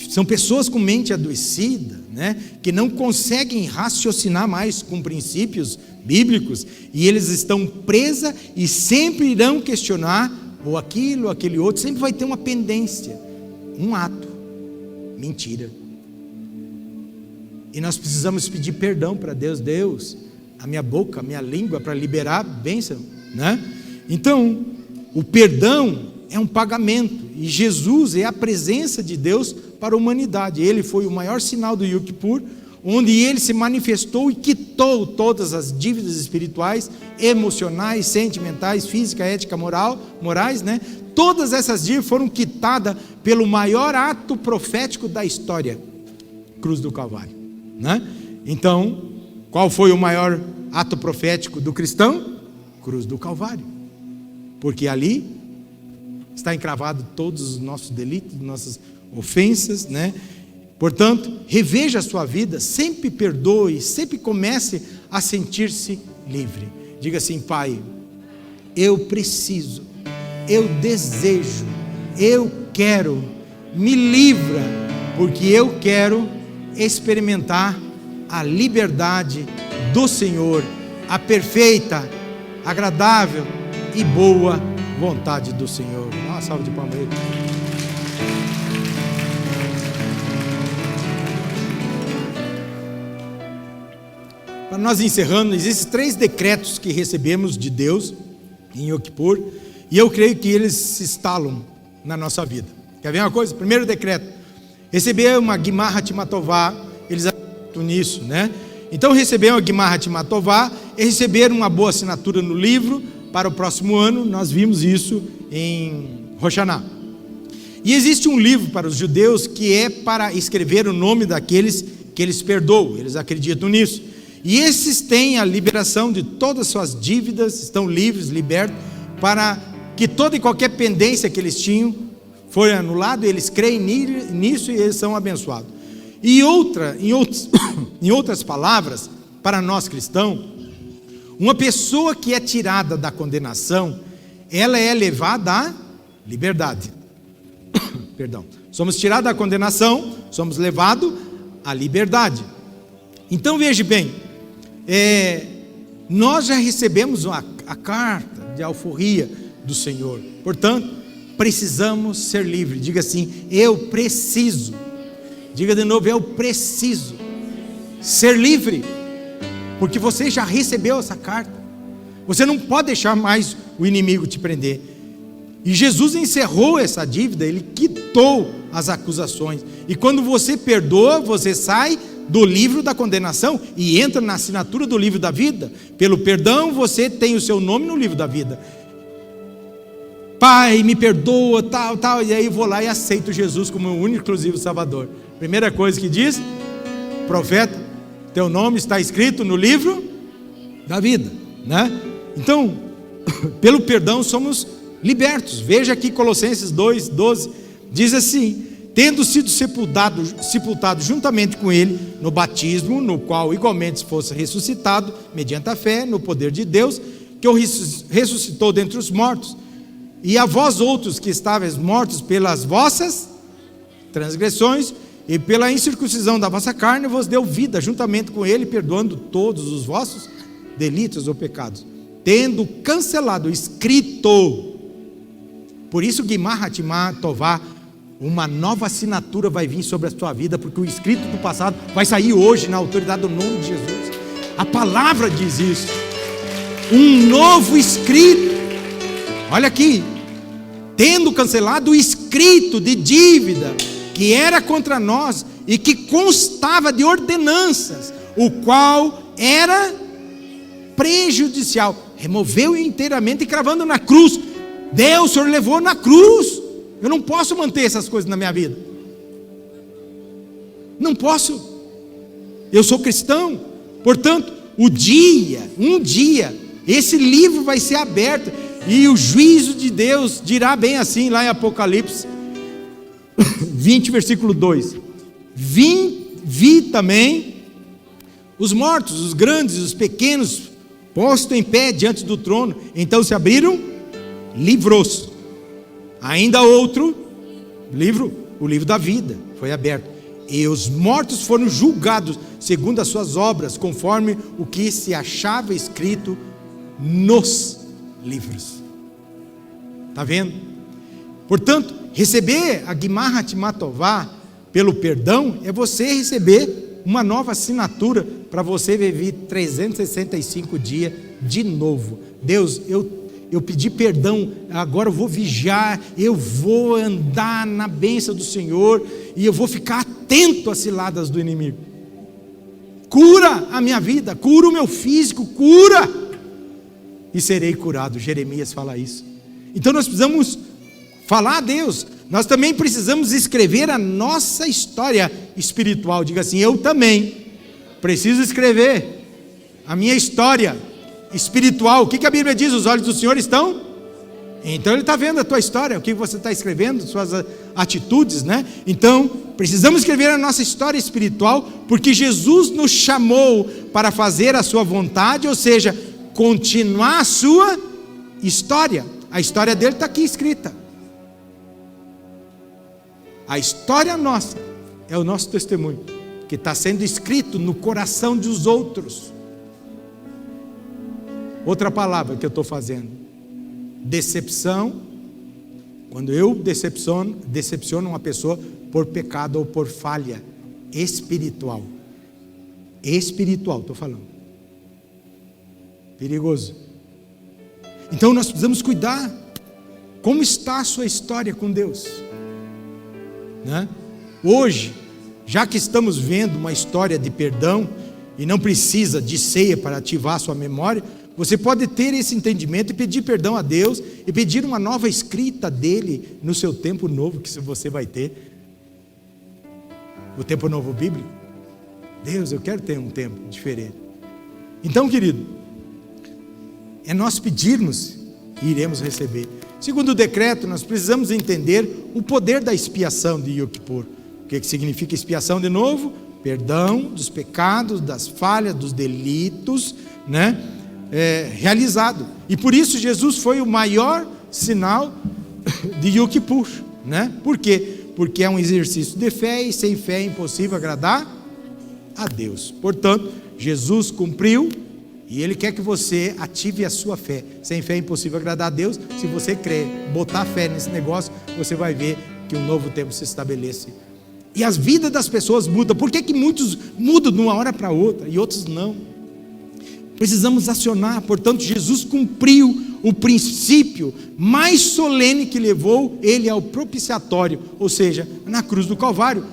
A: são pessoas com mente adoecida, né? Que não conseguem raciocinar mais com princípios bíblicos, e eles estão presas e sempre irão questionar ou aquilo, ou aquele outro. Sempre vai ter uma pendência, um ato, mentira. E nós precisamos pedir perdão para Deus. Deus, a minha boca, a minha língua, para liberar a bênção, né? Então, o perdão é um pagamento, e Jesus é a presença de Deus para a humanidade. Ele foi o maior sinal do Yom Kippur, onde ele se manifestou e quitou todas as dívidas espirituais, emocionais, sentimentais, física, ética, morais, né? Todas essas dívidas foram quitadas pelo maior ato profético da história, cruz do Calvário, né? Então, qual foi o maior ato profético do cristão? Cruz do Calvário, porque ali está encravado todos os nossos delitos, nossas ofensas, né? Portanto, reveja a sua vida, sempre perdoe, sempre comece a sentir-se livre. Diga assim: Pai, eu preciso, eu desejo, eu quero, me livra porque eu quero experimentar a liberdade do Senhor, a perfeita, agradável e boa vontade do Senhor. Dá uma salva de palmas aí. Para nós encerrando, existem 3 decretos que recebemos de Deus em Yom Kippur, e eu creio que eles se instalam na nossa vida. Quer ver uma coisa? Primeiro decreto: receber uma Gimar Hatimatová. Eles acreditam nisso, né? Então, receber uma Gimar Hatimatová é receber uma boa assinatura no livro para o próximo ano. Nós vimos isso em Rosh Hashanah. E existe um livro para os judeus que é para escrever o nome daqueles que eles perdoam. Eles acreditam nisso. E esses têm a liberação de todas as suas dívidas, estão livres, libertos, para que toda e qualquer pendência que eles tinham foi anulado. Eles creem nisso e eles são abençoados. E em outras palavras, para nós cristãos, uma pessoa que é tirada da condenação, ela é levada à liberdade. Perdão. Somos tirados da condenação, somos levados à liberdade. Então veja bem, nós já recebemos a carta de alforria do Senhor, portanto, precisamos ser livres. Diga assim: eu preciso. Diga de novo: eu preciso ser livre, porque você já recebeu essa carta. Você não pode deixar mais o inimigo te prender. E Jesus encerrou essa dívida, Ele quitou as acusações. E quando você perdoa, você sai do livro da condenação e entra na assinatura do livro da vida. Pelo perdão, você tem o seu nome no livro da vida. Pai, me perdoa, tal, e aí eu vou lá e aceito Jesus como o único exclusivo Salvador. Primeira coisa que diz: profeta, teu nome está escrito no livro da vida, né? Então, pelo perdão somos libertos. Veja aqui Colossenses 2:12, diz assim: tendo sido sepultado juntamente com ele no batismo, no qual igualmente fosse ressuscitado mediante a fé no poder de Deus, que o ressuscitou dentre os mortos. E a vós outros que estáveis mortos pelas vossas transgressões e pela incircuncisão da vossa carne, vos deu vida juntamente com ele, perdoando todos os vossos delitos ou pecados, tendo cancelado o escrito. Por isso, Gimar Hatimatová, uma nova assinatura vai vir sobre a tua vida, porque o escrito do passado vai sair hoje na autoridade do nome de Jesus. A palavra diz isso. Um novo escrito. Olha aqui: tendo cancelado o escrito de dívida que era contra nós e que constava de ordenanças, o qual era prejudicial, removeu inteiramente e cravando na cruz. Deus, o Senhor levou na cruz. Eu não posso manter essas coisas na minha vida. Não posso. Eu sou cristão. Portanto, um dia, esse livro vai ser aberto e o juízo de Deus dirá bem assim, lá em Apocalipse 20, versículo 2: vi também os mortos, os grandes, os pequenos, postos em pé diante do trono. Então se abriram livros. Ainda outro livro, o livro da vida, foi aberto. E os mortos foram julgados segundo as suas obras, conforme o que se achava escrito nos livros. Está vendo? Portanto, receber a Gimar Hatimatová pelo perdão é você receber uma nova assinatura para você viver 365 dias de novo. Deus, eu pedi perdão, agora eu vou vigiar, eu vou andar na bênção do Senhor e eu vou ficar atento às ciladas do inimigo. Cura a minha vida, cura o meu físico, cura, e serei curado. Jeremias fala isso. Então nós precisamos falar a Deus. Nós também precisamos escrever a nossa história espiritual. Diga assim: eu também preciso escrever a minha história espiritual. O que a Bíblia diz? Os olhos do Senhor estão? Então Ele está vendo a tua história, o que você está escrevendo, suas atitudes, né? Então precisamos escrever a nossa história espiritual, porque Jesus nos chamou para fazer a sua vontade, ou seja, continuar a sua história. A história dele está aqui escrita. A história nossa é o nosso testemunho, que está sendo escrito no coração dos outros. Outra palavra que eu estou fazendo: decepção. Quando eu decepciono uma pessoa por pecado ou por falha espiritual. Espiritual, estou falando. Perigoso. Então nós precisamos cuidar. Como está a sua história com Deus? Né? Hoje, já que estamos vendo uma história de perdão, e não precisa de ceia para ativar a sua memória, você pode ter esse entendimento e pedir perdão a Deus, e pedir uma nova escrita dele no seu tempo novo que você vai ter. O tempo novo bíblico. Deus, eu quero ter um tempo diferente. Então, querido, é nós pedirmos e iremos receber. Segundo o decreto, nós precisamos entender o poder da expiação de Yom Kippur. O que significa expiação de novo? Perdão dos pecados, das falhas, dos delitos, né? Realizado. E por isso Jesus foi o maior sinal de Yom Kippur, né? Por quê? Porque é um exercício de fé, e sem fé é impossível agradar a Deus. Portanto, Jesus cumpriu, e Ele quer que você ative a sua fé. Sem fé é impossível agradar a Deus. Se você crer, botar fé nesse negócio, você vai ver que um novo tempo se estabelece. E as vidas das pessoas mudam. Por que muitos mudam de uma hora para outra e outros não? Precisamos acionar. Portanto, Jesus cumpriu o princípio mais solene que levou ele ao propiciatório, ou seja, na cruz do Calvário.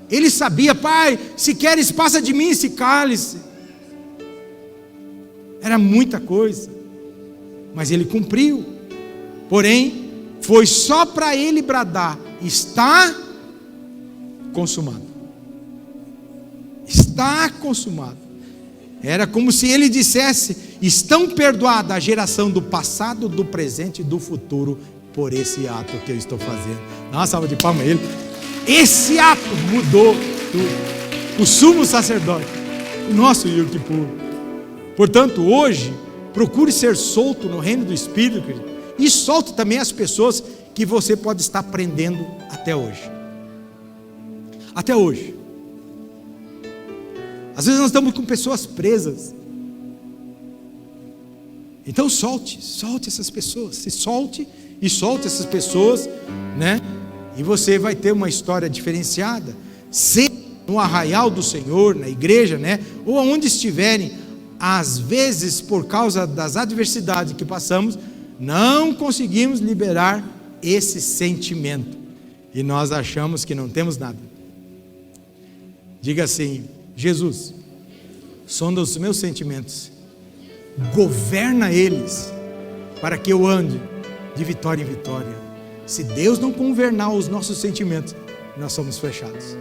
A: Ele sabia: Pai, se queres, passa de mim esse cálice. Era muita coisa, mas ele cumpriu. Porém, foi só para ele bradar: está consumado. Está consumado. Era como se ele dissesse: estão perdoadas a geração do passado, do presente e do futuro por esse ato que eu estou fazendo. Dá uma salva de palmas a ele. Esse ato mudou tudo. O sumo sacerdote, o nosso Yom Kippur. Portanto, hoje, procure ser solto no reino do Espírito, querido, e solte também as pessoas que você pode estar prendendo até hoje. Até hoje. Às vezes nós estamos com pessoas presas. Então solte essas pessoas. Se solte e solte essas pessoas, né? E você vai ter uma história diferenciada. Seja no arraial do Senhor, na igreja, né? Ou aonde estiverem. Às vezes, por causa das adversidades que passamos, não conseguimos liberar esse sentimento. E nós achamos que não temos nada. Diga assim: Jesus, sonda os meus sentimentos, governa eles, para que eu ande de vitória em vitória. Se Deus não governar os nossos sentimentos, nós somos fechados.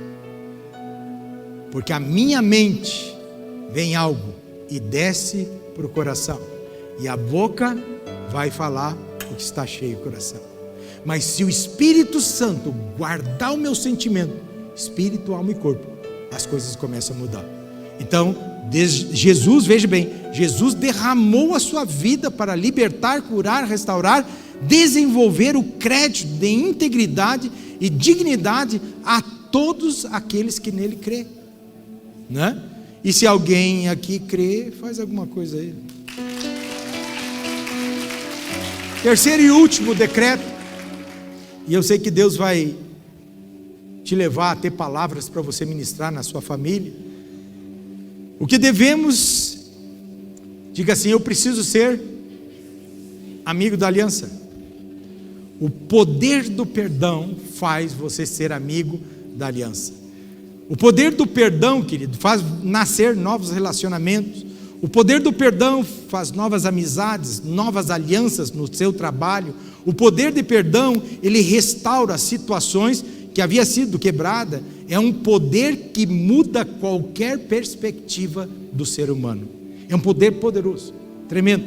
A: Porque a minha mente vem algo e desce para o coração, e a boca vai falar o que está cheio o coração. Mas se o Espírito Santo guardar o meu sentimento, espírito, alma e corpo, as coisas começam a mudar. Então, Jesus, veja bem, Jesus derramou a sua vida para libertar, curar, restaurar, desenvolver o crédito de integridade e dignidade a todos aqueles que nele crê, né? E se alguém aqui crê, faz alguma coisa aí. Terceiro e último decreto, e eu sei que Deus vai te levar a ter palavras para você ministrar na sua família. O que devemos, diga assim: eu preciso ser amigo da aliança. O poder do perdão faz você ser amigo da aliança. O poder do perdão, querido, faz nascer novos relacionamentos. O poder do perdão faz novas amizades, novas alianças no seu trabalho. O poder de perdão, ele restaura situações que havia sido quebrada. É um poder que muda qualquer perspectiva do ser humano. É um poder poderoso, tremendo.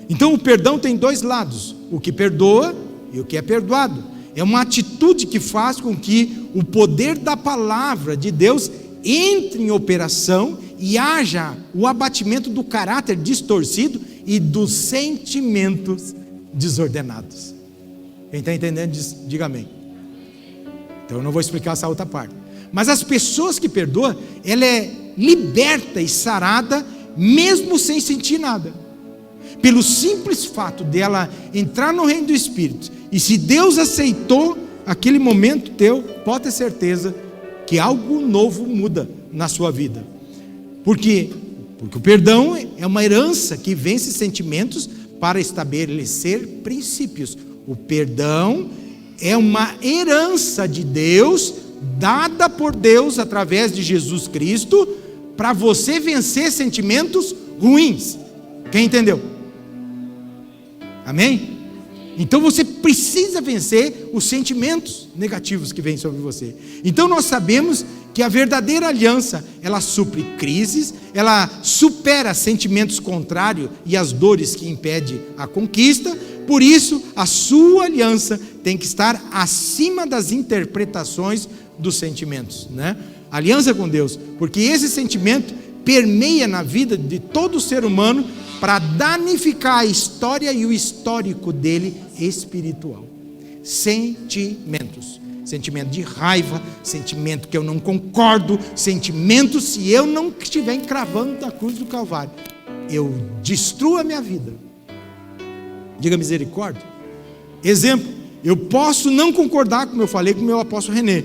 A: Então o perdão tem dois lados: o que perdoa e o que é perdoado. É uma atitude que faz com que o poder da palavra de Deus entre em operação e haja o abatimento do caráter distorcido e dos sentimentos desordenados. Quem está entendendo, diga amém. Então eu não vou explicar essa outra parte. Mas as pessoas que perdoam, ela é liberta e sarada, mesmo sem sentir nada. Pelo simples fato dela entrar no reino do Espírito. E se Deus aceitou aquele momento teu, pode ter certeza que algo novo muda na sua vida. Por quê? Porque o perdão é uma herança que vence sentimentos para estabelecer princípios. O perdão é uma herança de Deus, dada por Deus através de Jesus Cristo, para você vencer sentimentos ruins. Quem entendeu? Amém? Então você precisa vencer os sentimentos negativos que vêm sobre você. Então nós sabemos que a verdadeira aliança, ela supre crises, ela supera sentimentos contrários e as dores que impedem a conquista. Por isso, a sua aliança tem que estar acima das interpretações dos sentimentos, né? Aliança com Deus, porque esse sentimento permeia na vida de todo ser humano para danificar a história e o histórico dele espiritual. Sentimentos. Sentimento de raiva, sentimento que eu não concordo, sentimento se eu não estiver encravando na cruz do Calvário, eu destruo a minha vida. Diga misericórdia. Exemplo, eu posso não concordar, como eu falei com o meu apóstolo René,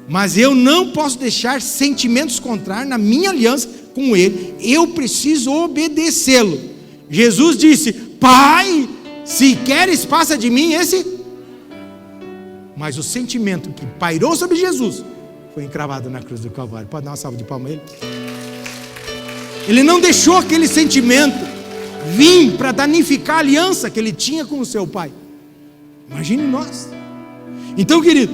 A: mas eu não posso deixar sentimentos contrários na minha aliança com ele, eu preciso obedecê-lo. Jesus disse: Pai, se queres, passa de mim esse... Mas o sentimento que pairou sobre Jesus foi encravado na cruz do Calvário. Pode dar uma salva de palmas a ele? Ele não deixou aquele sentimento vir para danificar a aliança que ele tinha com o seu Pai. Imagine nós. Então, querido,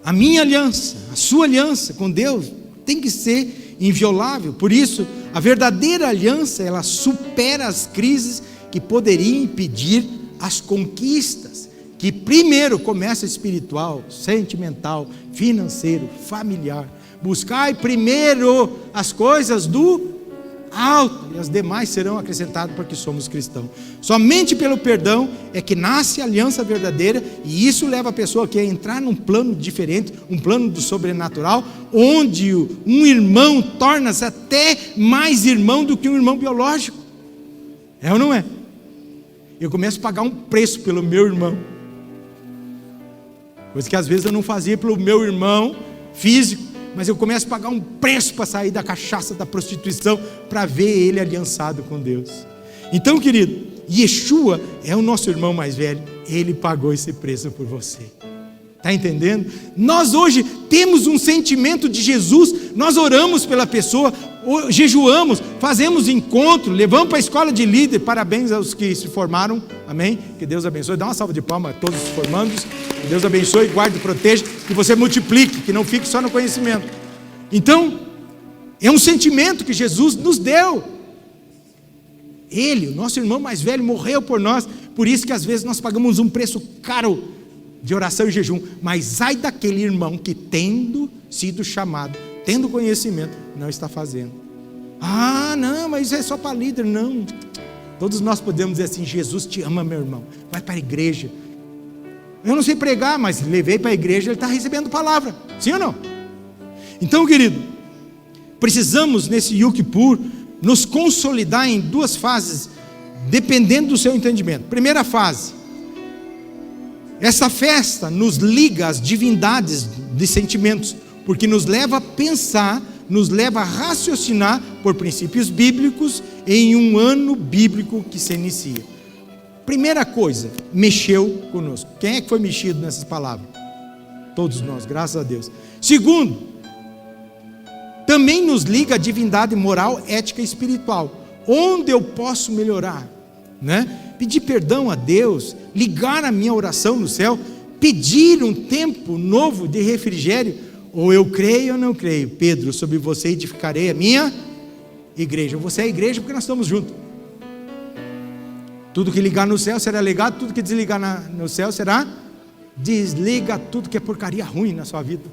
A: a minha aliança, a sua aliança com Deus tem que ser inviolável. Por isso, a verdadeira aliança, ela supera as crises que poderiam impedir as conquistas. Que primeiro começa espiritual, sentimental, financeiro, familiar. Buscai primeiro as coisas do alto, e as demais serão acrescentadas porque somos cristãos. Somente pelo perdão é que nasce a aliança verdadeira, e isso leva a pessoa a entrar num plano diferente, um plano do sobrenatural, onde um irmão torna-se até mais irmão do que um irmão biológico. É ou não é? Eu começo a pagar um preço pelo meu irmão. Coisa que às vezes eu não fazia pelo meu irmão físico, mas eu começo a pagar um preço para sair da cachaça, da prostituição, para ver ele aliançado com Deus. Então, querido, Yeshua é o nosso irmão mais velho, ele pagou esse preço por você. Está entendendo? Nós hoje temos um sentimento de Jesus, nós oramos pela pessoa, jejuamos, fazemos encontro, levamos para a escola de líder. Parabéns aos que se formaram, amém? Que Deus abençoe, dá uma salva de palmas a todos os formandos. Que Deus abençoe, guarde e proteja, que você multiplique, que não fique só no conhecimento. Então, é um sentimento que Jesus nos deu. Ele, o nosso irmão mais velho, morreu por nós, por isso que às vezes nós pagamos um preço caro de oração e jejum, mas ai daquele irmão que, tendo sido chamado, tendo conhecimento, não está fazendo. Ah, não, mas isso é só para líder. Não, todos nós podemos dizer assim: Jesus te ama, meu irmão, vai para a igreja. Eu não sei pregar, mas levei para a igreja, ele está recebendo palavra, sim ou não? Então, querido, precisamos nesse Yom Kippur nos consolidar em duas fases, dependendo do seu entendimento. Primeira fase, essa festa nos liga às divindades de sentimentos, porque nos leva a pensar, nos leva a raciocinar por princípios bíblicos em um ano bíblico que se inicia. Primeira coisa, mexeu conosco. Quem é que foi mexido nessas palavras? Todos nós, graças a Deus. Segundo, também nos liga à divindade moral, ética e espiritual. Onde eu posso melhorar, né? Pedir perdão a Deus, ligar a minha oração no céu, pedir um tempo novo de refrigério. Ou eu creio ou não creio. Pedro, sobre você edificarei a minha igreja. Você é a igreja porque nós estamos juntos. Tudo que ligar no céu será ligado, tudo que desligar no céu será desliga tudo que é porcaria ruim na sua vida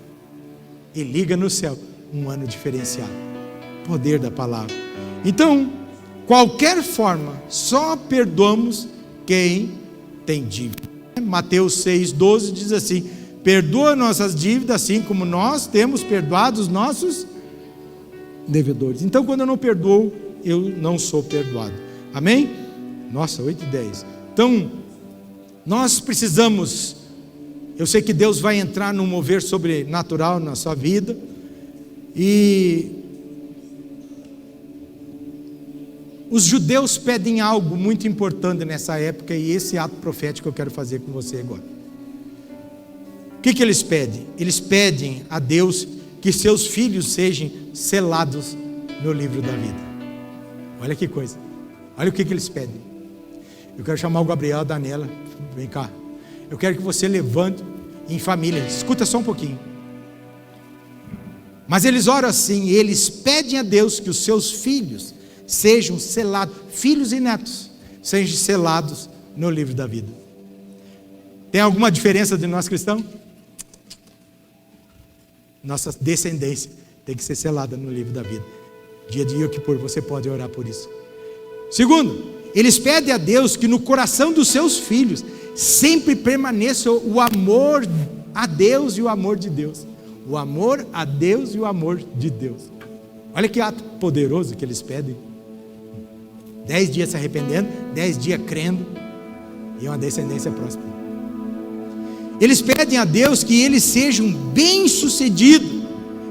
A: e liga no céu um ano diferenciado. Poder da palavra. Então, qualquer forma, só perdoamos quem tem dívida. Mateus 6,12 diz assim: perdoa nossas dívidas, assim como nós temos perdoado os nossos devedores. Então, quando eu não perdoo, eu não sou perdoado. Amém? Nossa, 8:10. Então, nós precisamos, eu sei que Deus vai entrar num mover sobrenatural na sua vida, e os judeus pedem algo muito importante nessa época, e esse ato profético eu quero fazer com você agora. O que eles pedem? Eles pedem a Deus que seus filhos sejam selados no livro da vida. Olha que coisa. Olha o que eles pedem. Eu quero chamar o Gabriel, a Daniela, vem cá. Eu quero que você levante em família. Escuta só um pouquinho. Mas eles oram assim, eles pedem a Deus que os seus filhos sejam selados, filhos e netos, sejam selados no livro da vida. Tem alguma diferença de nós cristãos? Nossa descendência tem que ser selada no livro da vida. Dia de Yom Kippur, você pode orar por isso. Segundo, eles pedem a Deus que no coração dos seus filhos sempre permaneça o amor a Deus e o amor de Deus. O amor a Deus e o amor de Deus. Olha que ato poderoso que eles pedem. 10 dias se arrependendo, 10 dias crendo, e uma descendência próspera. Eles pedem a Deus que eles sejam bem-sucedidos.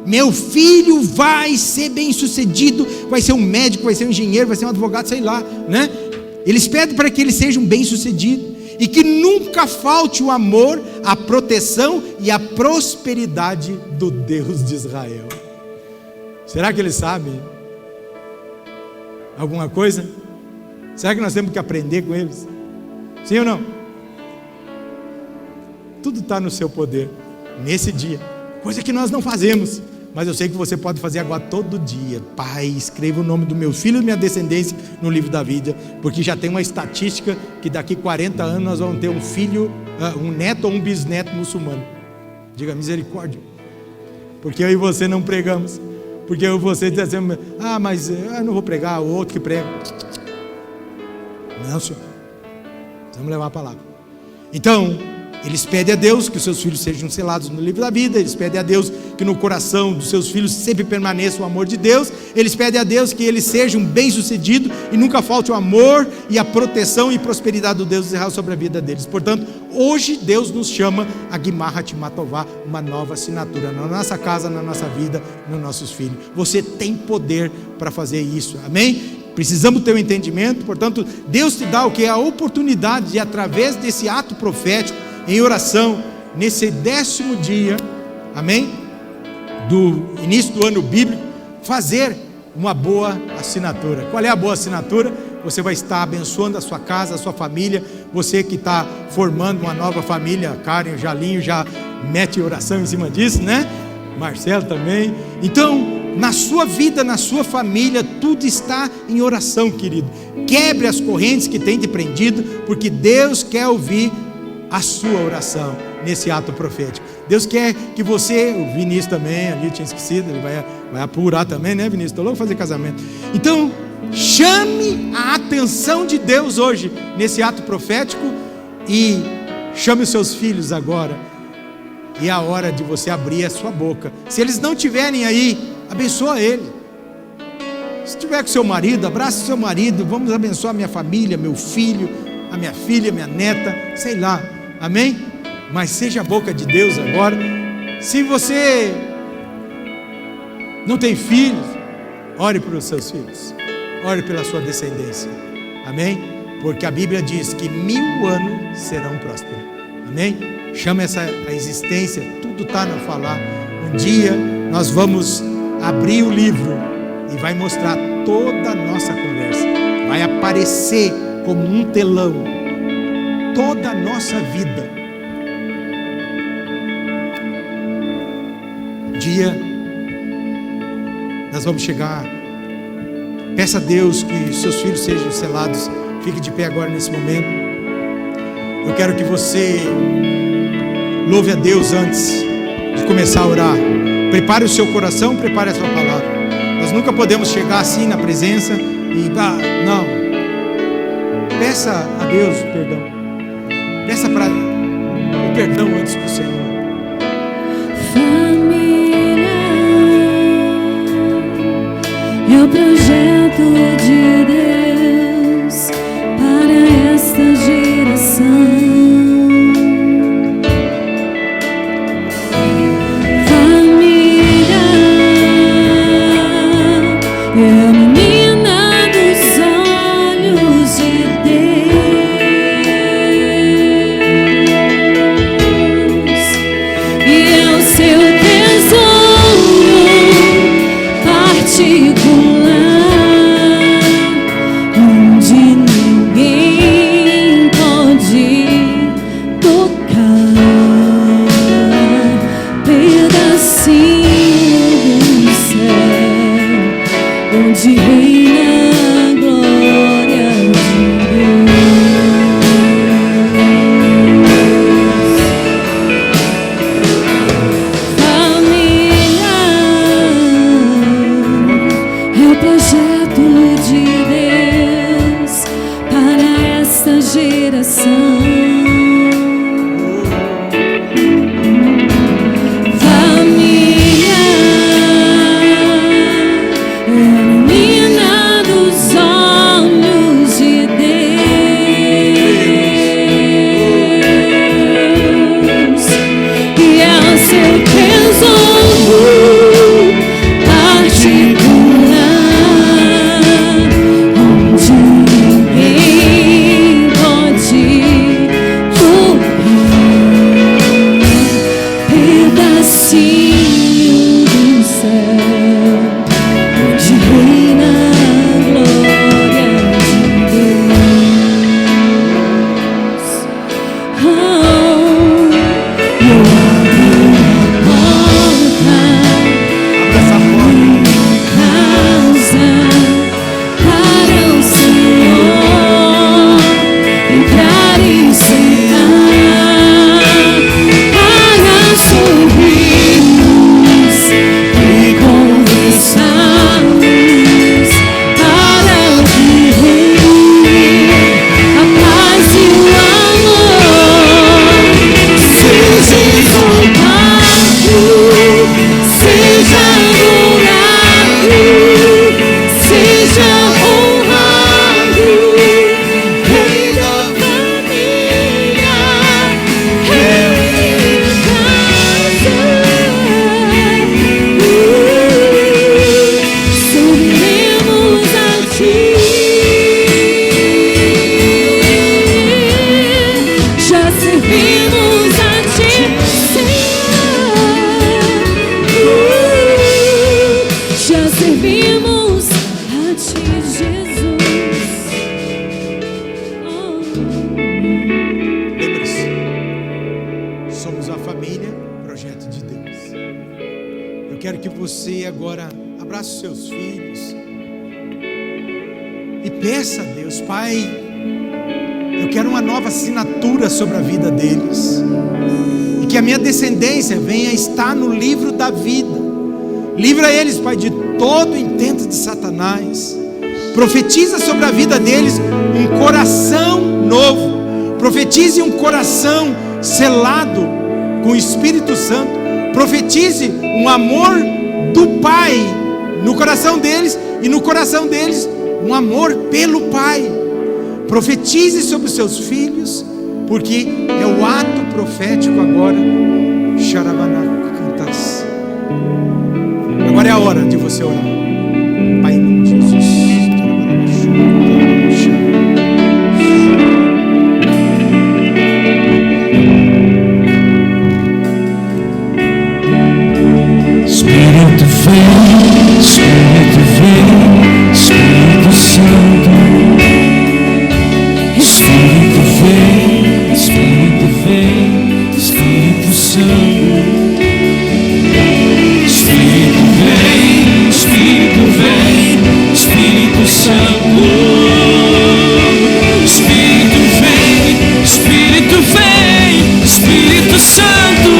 A: Meu filho vai ser bem-sucedido, vai ser um médico, vai ser um engenheiro, vai ser um advogado, sei lá, né? Eles pedem para que eles sejam bem-sucedidos e que nunca falte o amor, a proteção e a prosperidade do Deus de Israel. Será que eles sabem alguma coisa? Será que nós temos que aprender com eles? Sim ou não? Tudo está no seu poder nesse dia, coisa que nós não fazemos, mas eu sei que você pode fazer agora todo dia. Pai, escreva o nome do meu filho e minha descendência no livro da vida, porque já tem uma estatística que daqui 40 anos nós vamos ter um filho, um neto ou um bisneto muçulmano. Diga misericórdia, porque eu e você não pregamos, porque eu e você diz assim, mas eu não vou pregar, o outro que prega. Não, senhor, vamos levar a palavra. Então, eles pedem a Deus que os seus filhos sejam selados no livro da vida. Eles pedem a Deus que no coração dos seus filhos sempre permaneça o amor de Deus. Eles pedem a Deus que eles sejam bem-sucedidos e nunca falte o amor e a proteção e prosperidade do Deus de Israel sobre a vida deles. Portanto, hoje Deus nos chama a Gimarat Matová, uma nova assinatura na nossa casa, na nossa vida, nos nossos filhos. Você tem poder para fazer isso, amém? Precisamos ter um entendimento. Portanto, Deus te dá o que? A oportunidade de, através desse ato profético, em oração, nesse 10º dia, amém? Do início do ano bíblico, fazer uma boa assinatura. Qual é a boa assinatura? Você vai estar abençoando a sua casa, a sua família. Você que está formando uma nova família, Karen, o Jalinho já mete oração em cima disso, né? Marcelo também. Então, na sua vida, na sua família, tudo está em oração, querido. Quebre as correntes que tem te prendido, porque Deus quer ouvir a sua oração nesse ato profético. Deus quer que você, o Vinícius também, ali eu tinha esquecido, ele vai apurar também, né, Vinícius? Estou louco para fazer casamento. Então, chame a atenção de Deus hoje nesse ato profético e chame os seus filhos agora. E é a hora de você abrir a sua boca. Se eles não estiverem aí, abençoa ele. Se estiver com seu marido, abraça seu marido. Vamos abençoar minha família, meu filho, a minha filha, minha neta, sei lá, amém? Mas seja a boca de Deus agora. Se você não tem filhos, ore pelos seus filhos, ore pela sua descendência, amém? Porque a Bíblia diz que 1000 anos serão prósperos, amém? Chama essa a existência, tudo está no falar. Um dia nós vamos abrir o livro e vai mostrar toda a nossa conversa, vai aparecer como um telão toda a nossa vida. Um dia nós vamos chegar. Peça a Deus que seus filhos sejam selados. Fique de pé agora nesse momento. Eu quero que você louve a Deus antes de começar a orar. Prepare o seu coração, prepare a sua palavra. Nós nunca podemos chegar assim na presença e não. Peça a Deus perdão. Peça para o perdão antes do Senhor.
B: o projeto de Deus para esta geração. Família é a menina dos olhos de Deus e é o seu tesouro particular, onde ninguém pode tocar. Pedacinho do céu, onde reina a glória de Deus. Família é o projeto de Deus para esta geração. Família é a menina dos olhos de Deus e é o seu tesouro particular, onde ninguém pode tocar. Pedacinho do céu, onde reina a glória de Deus. Oh, eu abro a porta
A: Abra essa porta.
B: casa para o Senhor entrar e sentar, para sorrirmos e conversarmos, para viver a paz e o amor. Seja exaltado, seja adorado, seja honrado, Rei da família, Rei de casa. Subiremos a Ti, já servimos a Ti, Senhor. Já servimos a Ti, Jesus.
A: Lembre-se, somos a família, projeto de Deus. Eu quero que você agora abrace os seus filhos e peça a Deus: Pai, eu quero uma nova assinatura sobre a vida deles, e que a minha descendência venha estar no livro da vida. Livra eles, Pai, de todo intento de Satanás. Profetiza sobre a vida deles um coração novo. Profetize um coração selado com o Espírito Santo. Profetize um amor do Pai no coração deles, e no coração deles um amor pelo Pai. Profetize sobre os seus filhos, porque é o ato profético agora. Xarabanacas. Agora é a hora de você orar. Pai, em nome de Jesus.
C: Espírito vem, Espírito vem, Espírito Santo. Espírito vem, Espírito vem, Espírito Santo. Espírito vem, Espírito vem, Espírito Santo. Espírito vem, Espírito vem, Espírito Santo.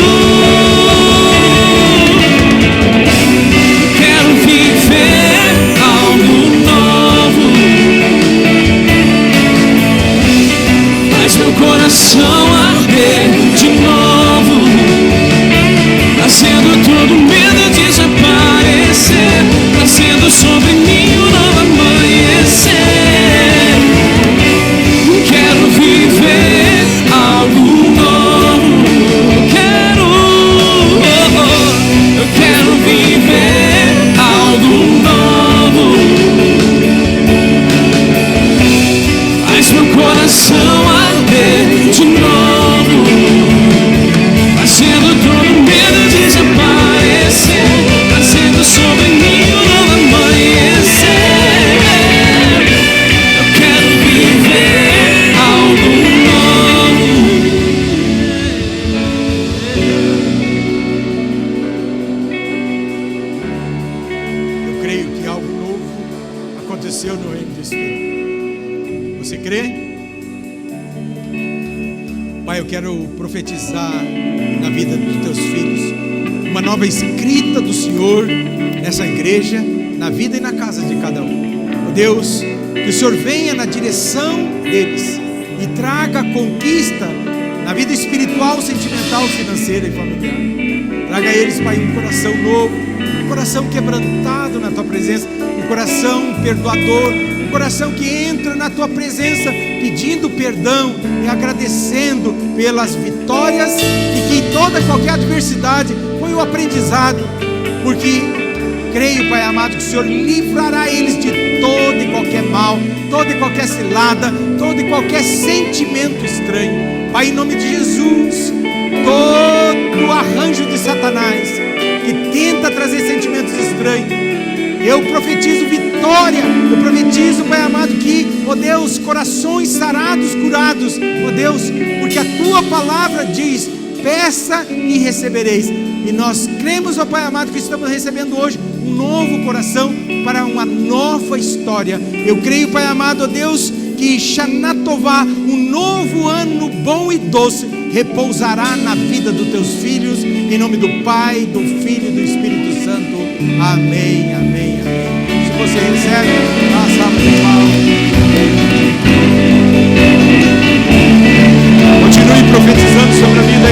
C: Quero viver algo novo. Faz meu coração arder de novo.
A: profetizar na vida dos teus filhos uma nova escrita do Senhor nessa igreja, na vida e na casa de cada um. Ó Deus, que o Senhor venha na direção deles e traga conquista na vida espiritual, sentimental, financeira e familiar. Traga a eles, Pai, um coração novo, um coração quebrantado na Tua presença, um coração perdoador, um coração que entra na Tua presença pedindo perdão e agradecendo pelas vitórias, e que em toda e qualquer adversidade foi um aprendizado, porque creio, Pai amado, que o Senhor livrará eles de todo e qualquer mal, toda e qualquer cilada, todo e qualquer sentimento estranho. Pai, em nome de Jesus, todo o arranjo de Satanás que tenta trazer sentimentos estranhos, eu profetizo vitória, eu profetizo, Pai amado, que, ó Deus, corações sarados, curados, ó Deus, porque a Tua palavra diz: peça e recebereis. E nós cremos, ó Pai amado, que estamos recebendo hoje um novo coração para uma nova história. Eu creio, Pai amado, ó Deus, que Shana Tová, um novo ano bom e doce, repousará na vida dos Teus filhos, em nome do Pai, do Filho e do Espírito Santo. Amém, amém, amém. Se você recebe, faça continue profetizando sobre a vida